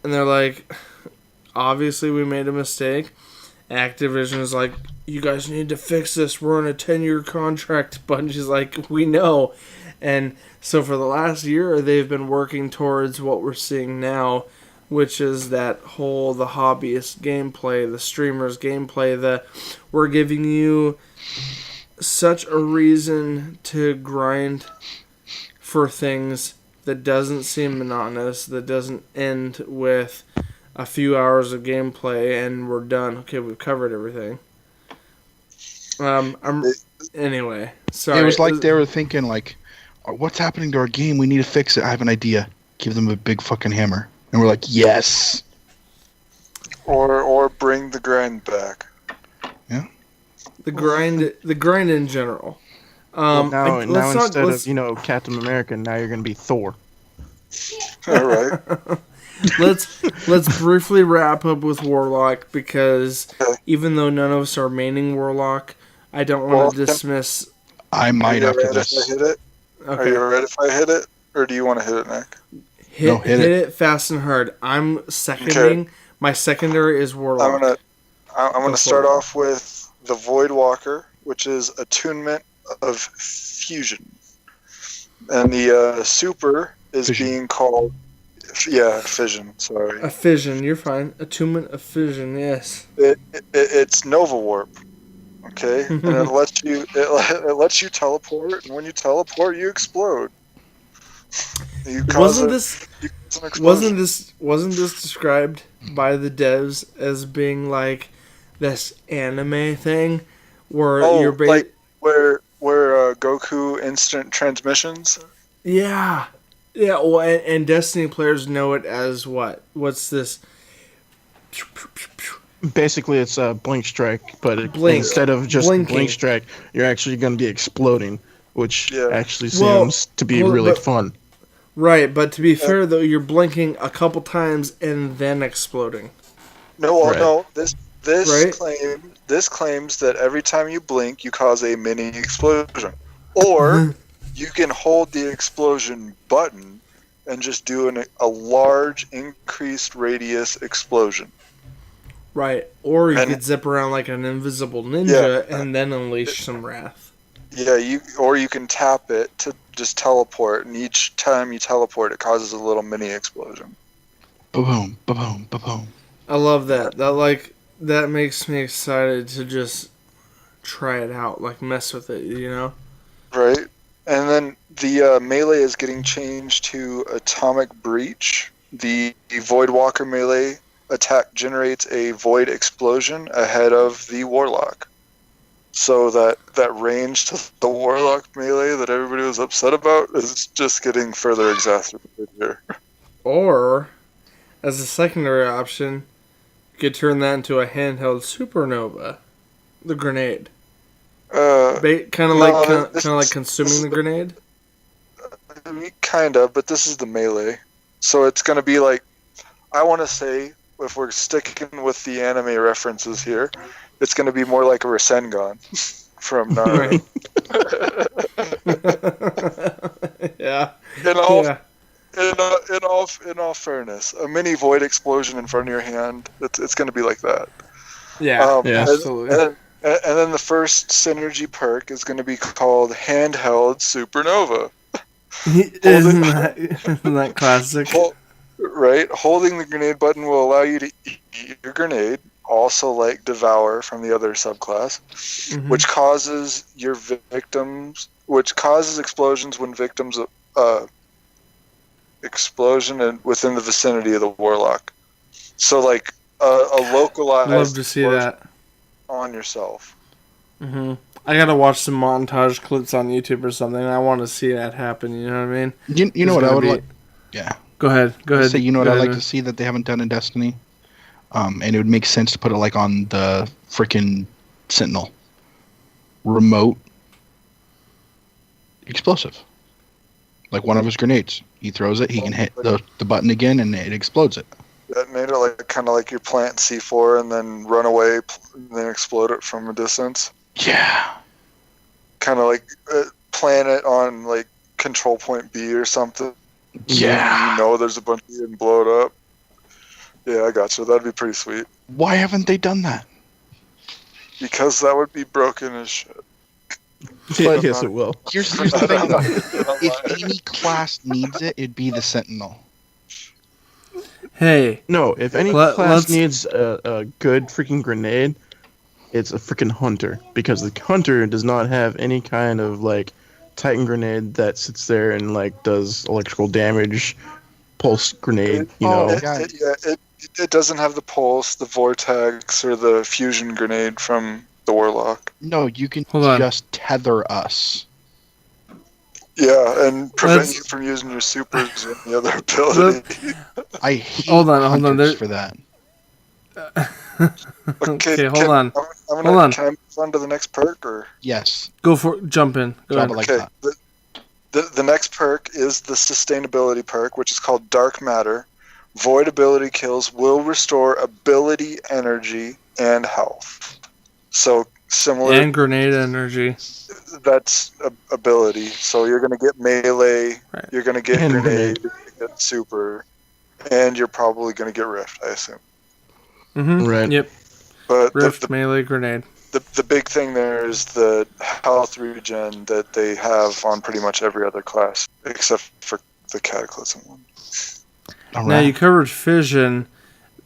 they're like, obviously we made a mistake. Activision is like, you guys need to fix this. We're on a 10-year contract. Bungie's like, we know. And so for the last year, they've been working towards what we're seeing now, which is that whole, the hobbyist gameplay, the streamers gameplay, we're giving you such a reason to grind for things that doesn't seem monotonous, that doesn't end with a few hours of gameplay and we're done. Okay, we've covered everything. Anyway, sorry.
It was like they were thinking, like, what's happening to our game? We need to fix it. I have an idea. Give them a big fucking hammer. And we're like, yes.
Or bring the grind back.
Yeah.
The grind in general.
Now instead of Captain America, now you're going to be Thor.
All right.
Let's briefly wrap up with Warlock, because even though none of us are maining Warlock, I don't want to dismiss.
I might after this.
If I hit it? Okay. Are you alright if I hit it, or do you want to hit it, Nick?
Hit it fast and hard. I'm seconding. Okay. My secondary is Warlock.
I'm gonna start off with the Voidwalker, which is Attunement of Fusion, and the super is Fission. Being called. Yeah, Fission. Sorry.
A Fission. You're fine. Attunement of Fission. Yes.
It's Nova Warp. Okay, and it lets you teleport, and when you teleport, you explode.
Wasn't this described by the devs as being like this anime thing where you're
like where Goku instant transmissions?
Yeah. Well, and Destiny players know it as what? What's this?
Basically, it's a blink strike, but instead of just blink strike, you're actually going to be exploding, which actually seems to be really fun.
Right, but to be fair, though, you're blinking a couple times and then exploding.
No. This claims that every time you blink, you cause a mini explosion, or you can hold the explosion button and just do a large increased radius explosion.
Right, or you could zip around like an invisible ninja and then unleash some wrath.
Yeah, you can tap it to just teleport, and each time you teleport, it causes a little mini explosion.
Ba-boom, ba-boom, ba-boom.
I love that. That makes me excited to just try it out, like mess with it, you know?
Right, and then the melee is getting changed to Atomic Breach. The Voidwalker melee attack generates a void explosion ahead of the Warlock. So that range to the Warlock melee that everybody was upset about is just getting further exacerbated here.
Or, as a secondary option, you could turn that into a Handheld Supernova, the grenade. Kind of like consuming the grenade?
Kind of, but this is the melee. So it's going to be like, I want to say, if we're sticking with the anime references here, it's going to be more like a Rasengan from Naruto.
Yeah.
In all fairness, a mini void explosion in front of your hand, it's going to be like that.
Yeah, absolutely.
And then the first synergy perk is going to be called Handheld Supernova.
Isn't that classic?
Right, holding the grenade button will allow you to eat your grenade, also like Devour from the other subclass, which causes explosions when victims explosion and within the vicinity of the Warlock. So like a localized.
Love to see that
on yourself.
I gotta watch some montage clips on YouTube or something. I want to see that happen. You know what I mean?
You know what I would like? Yeah.
Go ahead.
So you know what I'd like to see that they haven't done in Destiny? And it would make sense to put it like on the freaking Sentinel. Remote explosive. Like one of his grenades. He throws it, he can hit the button again, and it explodes it.
detonate it, like kind of like you plant C4 and then run away and then explode it from a distance.
Yeah.
Kind of like plant it on like control point B or something.
Yeah.
You know there's a bunch of you and blow it up. Yeah, I got you. That'd be pretty sweet.
Why haven't they done that?
Because that would be broken as shit.
Yeah, yes, it will.
Here's the thing, though. If any class needs it, it'd be the Sentinel.
Hey,
No, if any
Let's-
class needs a good freaking grenade, it's a freaking hunter, because the hunter does not have any kind of like Titan grenade that sits there and like does electrical damage, pulse grenade. You know,
It doesn't have the pulse, the vortex, or the fusion grenade from the Warlock.
No, you can
Hold on.
just tether us.
Yeah, and prevent
Let's-
you from using your supers and the other ability.
I hate
Hold on,
hunters
there-
for that.
Okay, hold on.
I'm
Hold on.
Can I move on to the next perk? Or
Yes.
Go for jump in. Go
Drop
ahead.
it like
okay,
that.
the next perk is the sustainability perk, which is called Dark Matter. Void ability kills will restore ability, energy, and health. So similar.
And grenade energy.
That's ability. So you're going to get melee,
Right.
you're going to get
And
grenade, you're going to get super, and you're probably going to get rift, I assume.
Mm-hmm.
Right.
Yep.
But
Rift, melee, grenade.
the big thing there is the health regen that they have on pretty much every other class, except for the Cataclysm one.
All
Now
right.
you covered fission.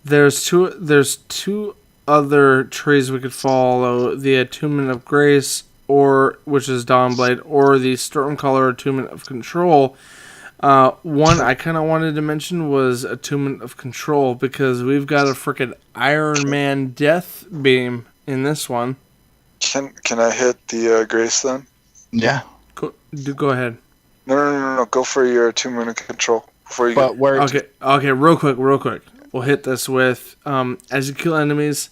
There's two other trees we could follow: the Attunement of Grace, or which is Dawnblade, or the Stormcaller Attunement of Control. One I kind of wanted to mention was Attunement of Control, because we've got a freaking Iron Man death beam in this one.
Can I hit the Grace then?
Yeah.
Go ahead.
No. Go for your attunement and control before you.
But where it's
Okay, real quick. We'll hit this with, as you kill enemies,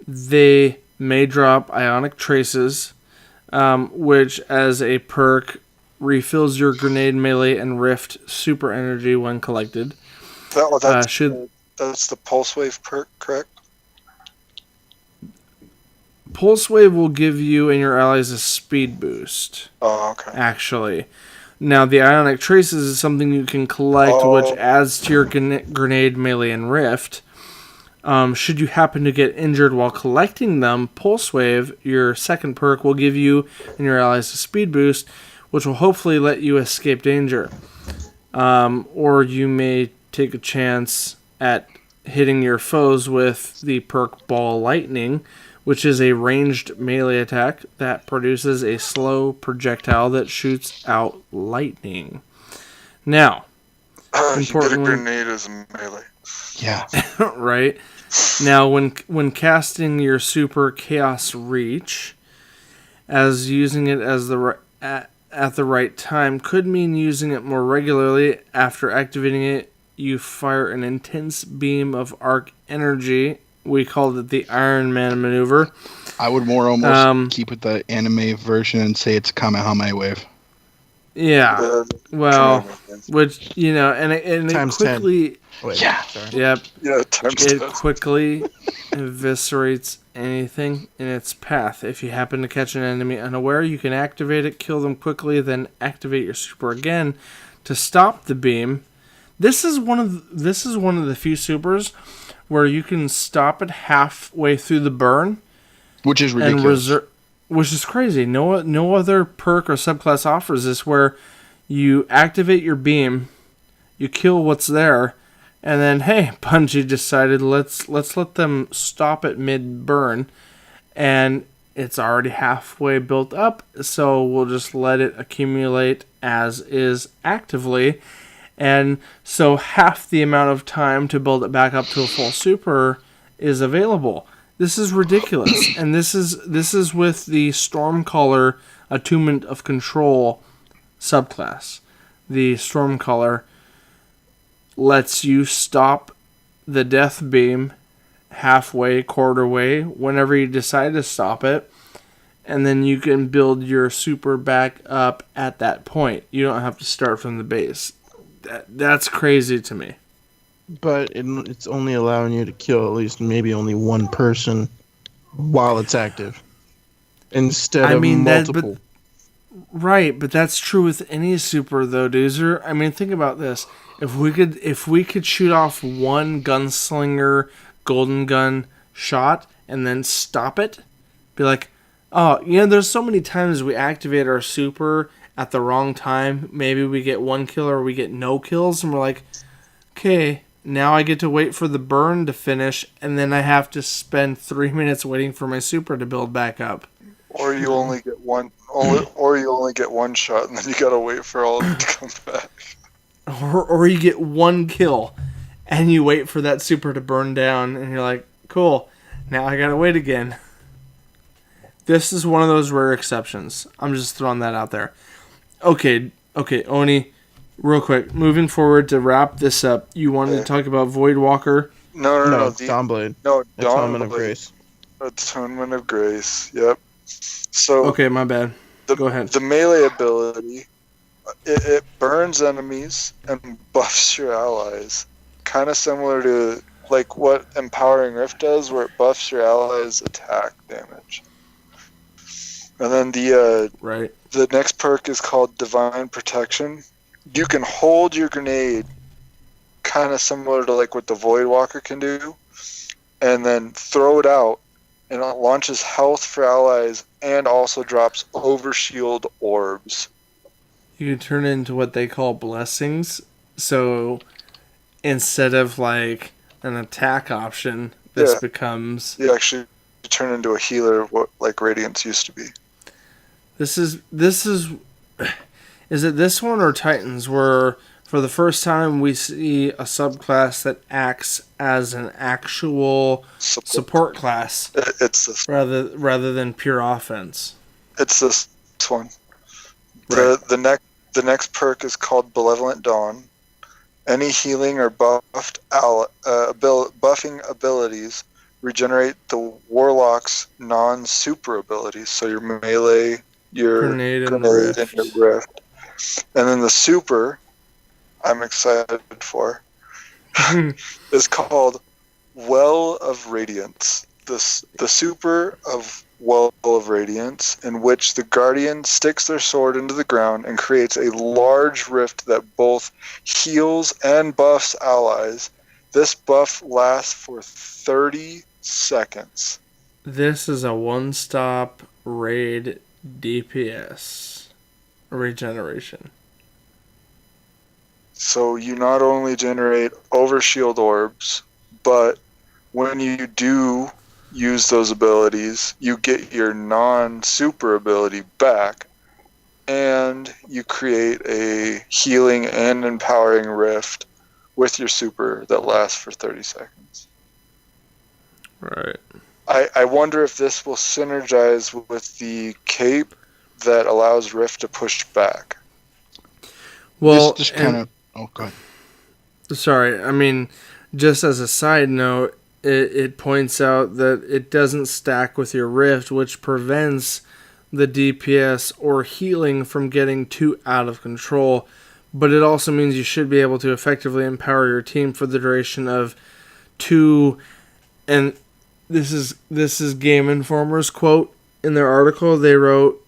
they may drop Ionic Traces, which as a perk refills your grenade, melee, and rift super energy when collected.
That's the Pulse Wave perk, correct?
Pulse Wave will give you and your allies a speed boost,
Oh, okay.
actually. Now, the Ionic Traces is something you can collect, which adds to your grenade, melee, and rift. Should you happen to get injured while collecting them, Pulse Wave, your second perk, will give you and your allies a speed boost, which will hopefully let you escape danger. Or you may take a chance at hitting your foes with the perk Ball Lightning, which is a ranged melee attack that produces a slow projectile that shoots out lightning. Now,
You get a
importantly-
grenade as a melee.
yeah.
right? Now, when casting your super Chaos Reach, as using it as at the right time could mean using it more regularly. After activating it, you fire an intense beam of arc energy. We called it the Iron Man maneuver.
I would more almost keep with the anime version and say it's Kamehameha Wave.
Yeah. Well, which, and it
Times
quickly...
Wait,
Yeah.
sorry.
Yep.
Yeah, times
It
10.
quickly eviscerates anything in its path. If you happen to catch an enemy unaware, you can activate it, kill them quickly, then activate your super again to stop the beam. This is one of the few supers where you can stop it halfway through the burn,
Which is ridiculous.
which is crazy. No other perk or subclass offers this, where you activate your beam, you kill what's there, and then, hey, Bungie decided let's let them stop it mid-burn, and it's already halfway built up, so we'll just let it accumulate as is actively, and so half the amount of time to build it back up to a full super is available. This is ridiculous, and this is with the Stormcaller Attunement of Control subclass. The Stormcaller lets you stop the death beam halfway, quarter way, whenever you decide to stop it, and then you can build your super back up at that point. You don't have to start from the base. That's crazy to me.
But it's only allowing you to kill at least maybe only one person while it's active, instead
I
of
mean
multiple.
right, but that's true with any super though, Doozer. I mean, think about this. If we could shoot off one gunslinger golden gun shot and then stop it, be like, oh, there's so many times we activate our super at the wrong time. Maybe we get one kill or we get no kills, and we're like, okay, now I get to wait for the burn to finish, and then I have to spend 3 minutes waiting for my super to build back up.
Or you only get one, or you only get one shot, and then you gotta wait for all of it to come back.
Or you get one kill, and you wait for that super to burn down, and you're like, cool, now I gotta wait again. This is one of those rare exceptions. I'm just throwing that out there. Okay, Oni, real quick, moving forward to wrap this up, you wanted to talk about Voidwalker?
No.
Dawnblade.
No,
Atonement of
Dawnblade.
Grace.
Atonement of Grace. Yep. So
Okay, my bad. Go ahead.
The melee ability, it burns enemies and buffs your allies. Kind of similar to like what Empowering Rift does, where it buffs your allies' attack damage. And then the next perk is called Divine Protection. You can hold your grenade, kind of similar to like what the Voidwalker can do, and then throw it out, and it launches health for allies and also drops overshield orbs.
You can turn it into what they call blessings. So instead of like an attack option, this becomes...
You actually turn into a healer, like Radiance used to be.
This is... Is it this one or Titans where for the first time we see a subclass that acts as an actual support class
It's this.
rather than pure offense?
It's this one.
Right.
The next perk is called Benevolent Dawn. Any healing or buffing abilities regenerate the Warlock's non-super abilities. So your melee, your
Grenade and
your Rift. And then the super, I'm excited for, is called Well of Radiance. The super of Well of Radiance, in which the Guardian sticks their sword into the ground and creates a large rift that both heals and buffs allies. This buff lasts for 30 seconds.
This is a one-stop raid DPS regeneration.
So you not only generate overshield orbs, but when you do use those abilities, you get your non-super ability back, and you create a healing and empowering rift with your super that lasts for 30 seconds.
Right.
I wonder if this will synergize with the cape that allows Rift to push back.
Well,
just kind of... Oh, go ahead.
Sorry, I mean, just as a side note, it points out that it doesn't stack with your Rift, which prevents the DPS or healing from getting too out of control. But it also means you should be able to effectively empower your team for the duration of 2... And this is Game Informer's quote in their article. They wrote,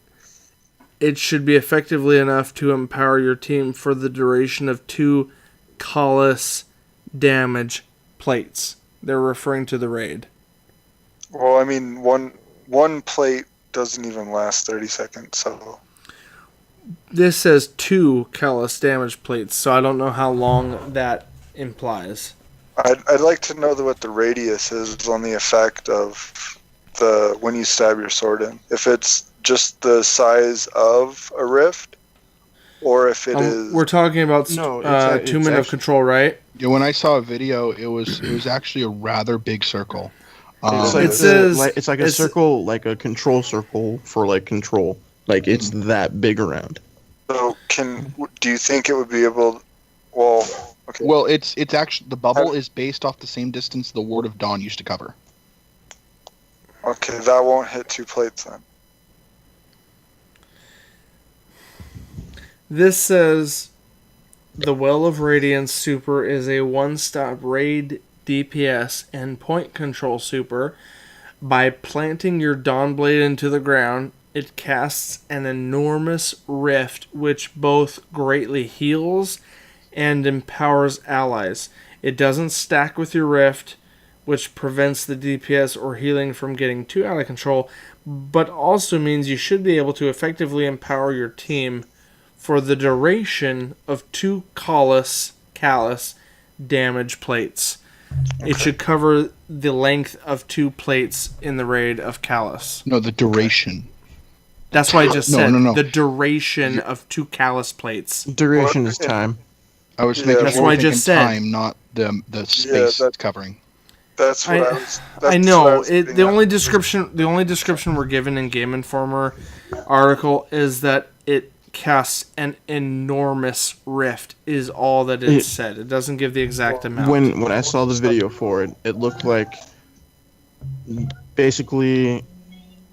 it should be effectively enough to empower your team for the duration of 2 Callous damage plates. They're referring to the raid.
Well, I mean, one plate doesn't even last 30 seconds, so...
This says 2 Callous damage plates, so I don't know how long that implies.
I'd like to know what the radius is on the effect of the when you stab your sword in. If it's just the size of a rift, or if it is...
We're talking about 2 minute of control, right?
Yeah, when I saw a video, it was actually a rather big circle.
It's like a circle, like a control circle for like control. Like it's that big around.
So do you think it would be able? Well, okay.
Well, it's actually the bubble is based off the same distance the Ward of Dawn used to cover.
Okay, that won't hit 2 plates then.
This says The Well of Radiance super is a one-stop raid DPS and point control super. By planting your Dawnblade into the ground, it casts an enormous rift which both greatly heals and empowers allies. It doesn't stack with your rift, which prevents the DPS or healing from getting too out of control, but also means you should be able to effectively empower your team for the duration of 2 callous damage plates. It should cover the length of 2 plates in the raid of Callous.
No, the duration.
That's what I just said.
No.
The duration of 2 Callous plates.
Duration is time.
I was making
That's what I just said.
Time, not the space it's covering.
That's what I was.
I know. The only description we're given in Game Informer article is that it casts an enormous rift. Is all that it said. It doesn't give the exact amount.
When I saw the video for it, it looked like basically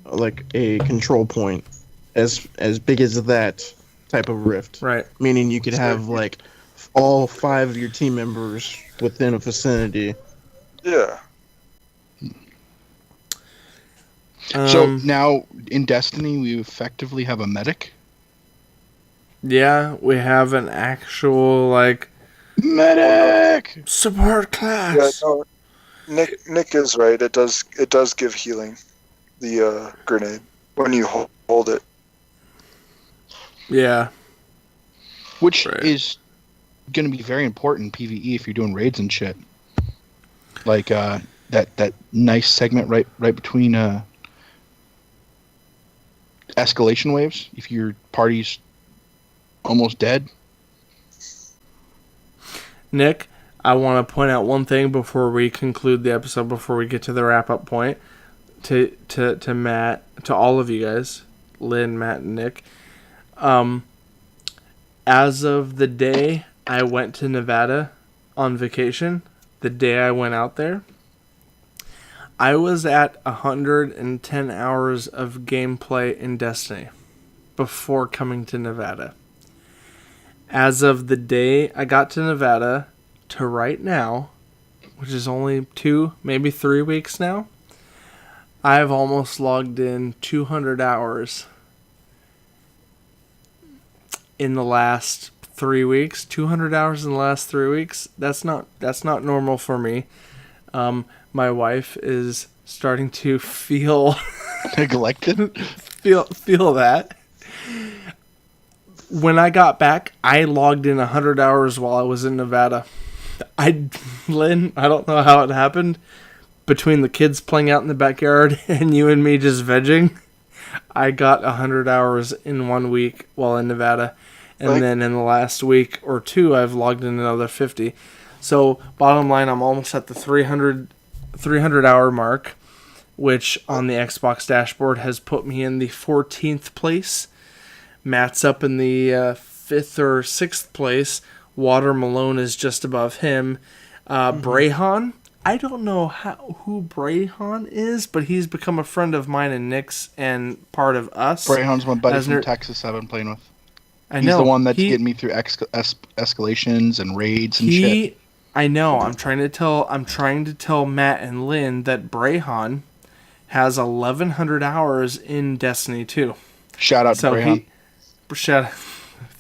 like a control point, as big as that type of rift.
Right.
Meaning you could have like all 5 of your team members within a vicinity.
Yeah.
So now in Destiny, we effectively have a medic.
Yeah, we have an actual
Medic
support class.
Yeah, no, Nick is right. It does give healing. The grenade when you hold it.
Yeah.
Which is going to be very important in PvE if you're doing raids and shit. Like that nice segment right between escalation waves. If your party's almost dead.
Nick, I want to point out one thing before we conclude the episode, before we get to the wrap-up point, to Matt, to all of you guys, Lynn, Matt, and Nick. As of the day I went to Nevada on vacation, the day I went out there, I was at 110 hours of gameplay in Destiny before coming to Nevada. As of the day I got to Nevada to right now, which is only 2, maybe 3 weeks now, I've almost logged in 200 hours in the last 3 weeks. 200 hours in the last 3 weeks. That's not normal for me. My wife is starting to feel
neglected.
feel that. When I got back, I logged in 100 hours while I was in Nevada. Lynn, I don't know how it happened. Between the kids playing out in the backyard and you and me just vegging, I got 100 hours in 1 week while in Nevada. And then in the last week or 2, I've logged in another 50. So, bottom line, I'm almost at the 300 hour mark, which on the Xbox dashboard has put me in the 14th place. Matt's up in the 5th or 6th place. Water Malone is just above him. Brayhan, I don't know who Brayhan is, but he's become a friend of mine and Nick's and part of us.
Brayhan's my buddy from Texas I've been playing with.
He's
the one that's getting me through escalations and raids and shit.
I know. I'm trying to tell Matt and Lynn that Brayhan has 1,100 hours in Destiny 2.
Shout out to Brayhan.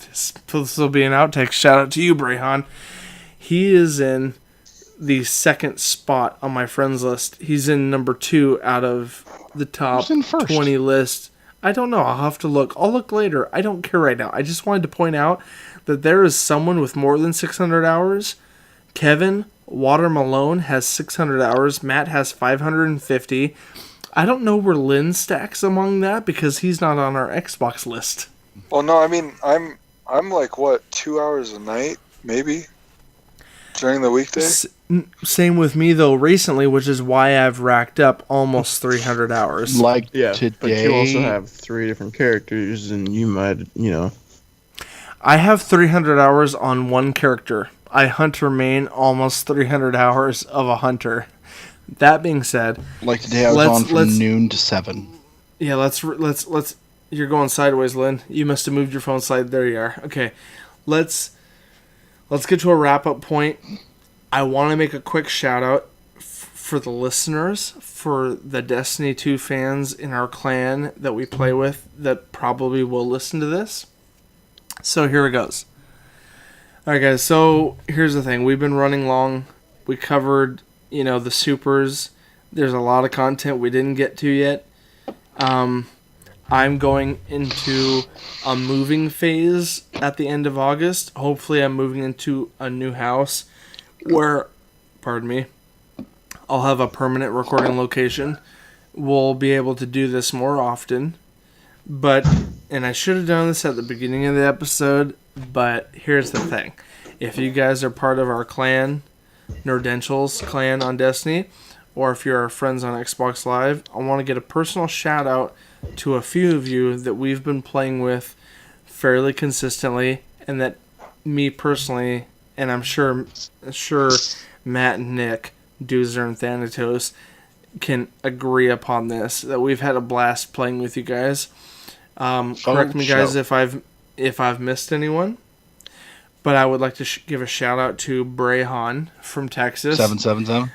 This will be an outtake. Shout out to you, Brayhan. He is in the 2nd spot on my friends list. He's in number 2 out of the top 20 list. I don't know. I'll have to look. I'll look later. I don't care right now. I just wanted to point out that there is someone with more than 600 hours. Kevin Water Malone has 600 hours. Matt has 550. I don't know where Lynn stacks among that because he's not on our Xbox list.
Well, no, I mean, I'm like, 2 hours a night, maybe, during the weekday?
Same with me, though, recently, which is why I've racked up almost 300 hours.
Today.
But you also have 3 different characters, and you might,
I have 300 hours on one character. I hunter main almost 300 hours of a hunter. That being said...
Like today I was on from noon to 7.
Yeah, let's... You're going sideways, Lynn. You must have moved your phone slide. There you are. Okay. Let's let's get to a wrap-up point. I want to make a quick shout-out for the listeners, for the Destiny 2 fans in our clan that we play with that probably will listen to this. So here it goes. Alright guys, so here's the thing. We've been running long. We covered, the supers. There's a lot of content we didn't get to yet. I'm going into a moving phase at the end of August. Hopefully I'm moving into a new house where, I'll have a permanent recording location. We'll be able to do this more often. And I should have done this at the beginning of the episode, but here's the thing. If you guys are part of our clan, Nerdentials clan on Destiny, or if you're our friends on Xbox Live, I want to get a personal shout out to a few of you that we've been playing with fairly consistently, and that me personally, and I'm sure Matt and Nick, Doozer and Thanatos, can agree upon this, that we've had a blast playing with you guys. Correct me guys if I've missed anyone, but I would like to give a shout out to Brayhan from Texas.
777.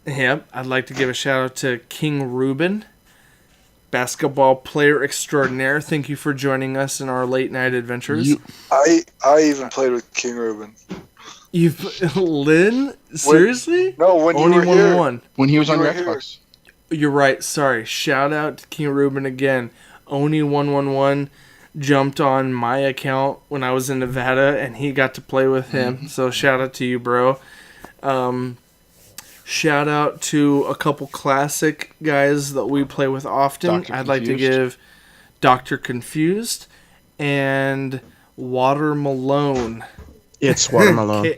Yep, I'd like to give a shout out to King Ruben, basketball player extraordinaire. Thank you for joining us in our late night adventures.
I even played with King Ruben.
Lynn? Seriously?
When you were here.
When he was on your Xbox.
You're right, sorry. Shout out to King Ruben again. Oni111 jumped on my account when I was in Nevada, and he got to play with him. So shout out to you, bro. Shout out to a couple classic guys that we play with often. I'd like to give Dr. Confused and Water Malone.
It's Water Malone.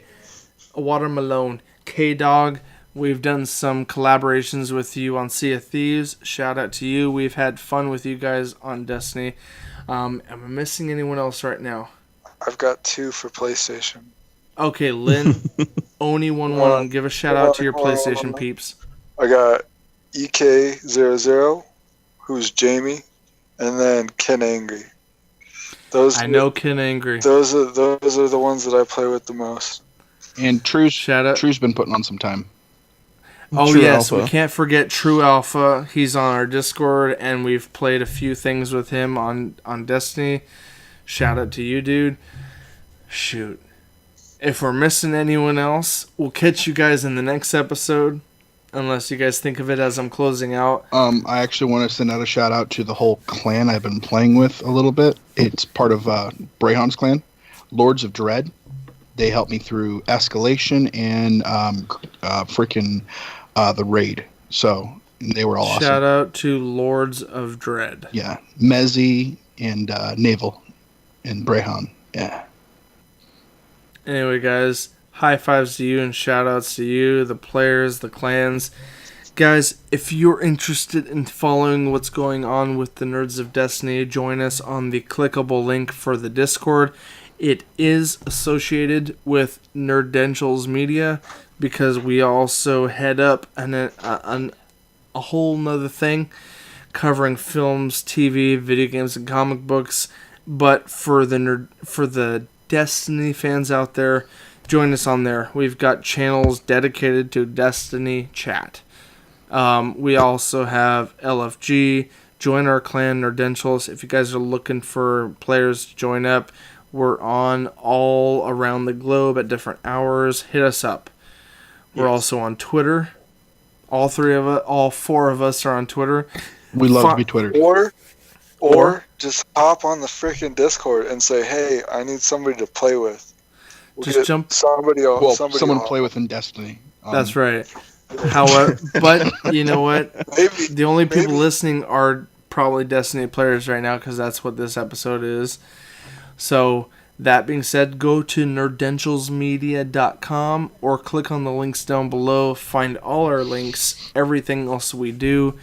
Water Malone. K-Dog. We've done some collaborations with you on Sea of Thieves. Shout out to you. We've had fun with you guys on Destiny. Am I missing anyone else right now?
I've got 2 for PlayStation.
Okay, Lynn. Oni11. Give a shout out to your PlayStation peeps.
I got EK00, who's Jamie, and then Ken Angry.
I know Ken Angry.
Those are the ones that I play with the most.
And True's been putting on some time.
Oh,
True
yes,
Alpha.
we can't forget True Alpha. He's on our Discord, and we've played a few things with him on Destiny. Shout out to you, dude. Shoot. If we're missing anyone else, we'll catch you guys in the next episode, unless you guys think of it as I'm closing out.
I actually want to send out a shout out to the whole clan I've been playing with a little bit. It's part of Brayhan's clan, Lords of Dread. They helped me through escalation and the raid. So they were all awesome.
Shout out to Lords of Dread.
Yeah, Mezzy and Naval and Brayhan. Yeah.
Anyway, guys, high fives to you and shout outs to you, the players, the clans. Guys, if you're interested in following what's going on with the Nerds of Destiny, join us on the clickable link for the Discord. It is associated with Nerdentials Media because we also head up a whole nother thing covering films, TV, video games, and comic books. But for the Destiny fans out there, join us on there. We've got channels dedicated to Destiny chat. We also have LFG. Join our clan, Nerdentials. If you guys are looking for players to join up, we're on all around the globe at different hours. Hit us up. We're also on Twitter. All 4 of us are on Twitter.
We love to be Twittered.
Or just hop on the freaking Discord and say, "Hey, I need somebody to play with."
Just jump.
Somebody else.
Someone play with in Destiny.
That's right. However, but you know what? The only people
maybe.
listening are probably Destiny players right now because that's what this episode is. So, that being said, go to nerdentialsmedia.com or click on the links down below. Find all our links, everything else we do.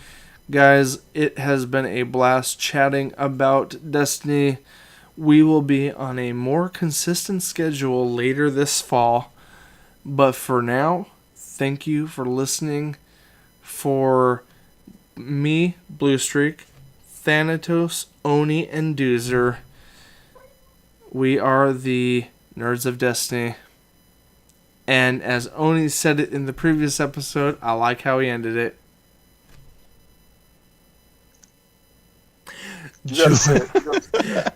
Guys, it has been a blast chatting about Destiny. We will be on a more consistent schedule later this fall. But for now, thank you for listening. For me, Blue Streak, Thanatos, Oni, and Doozer, we are the Nerds of Destiny. And as Oni said it in the previous episode, I like how he ended it.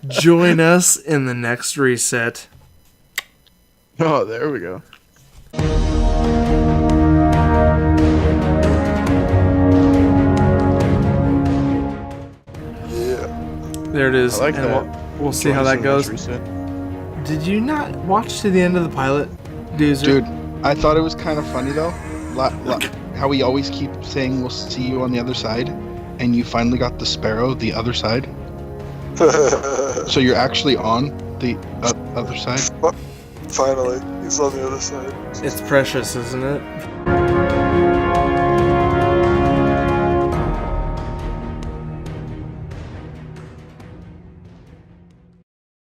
Join us in the next reset.
Oh, there we go.
Yeah.
There it is.
I like
and
that.
We'll see how that goes.
Reset.
Did you not watch to the end of the pilot, Doozer?
Dude, I thought it was kind of funny though. How we always keep saying we'll see you on the other side, and you finally got the Sparrow the other side. So you're actually on the other side.
Finally, he's on the other side.
It's precious, isn't it?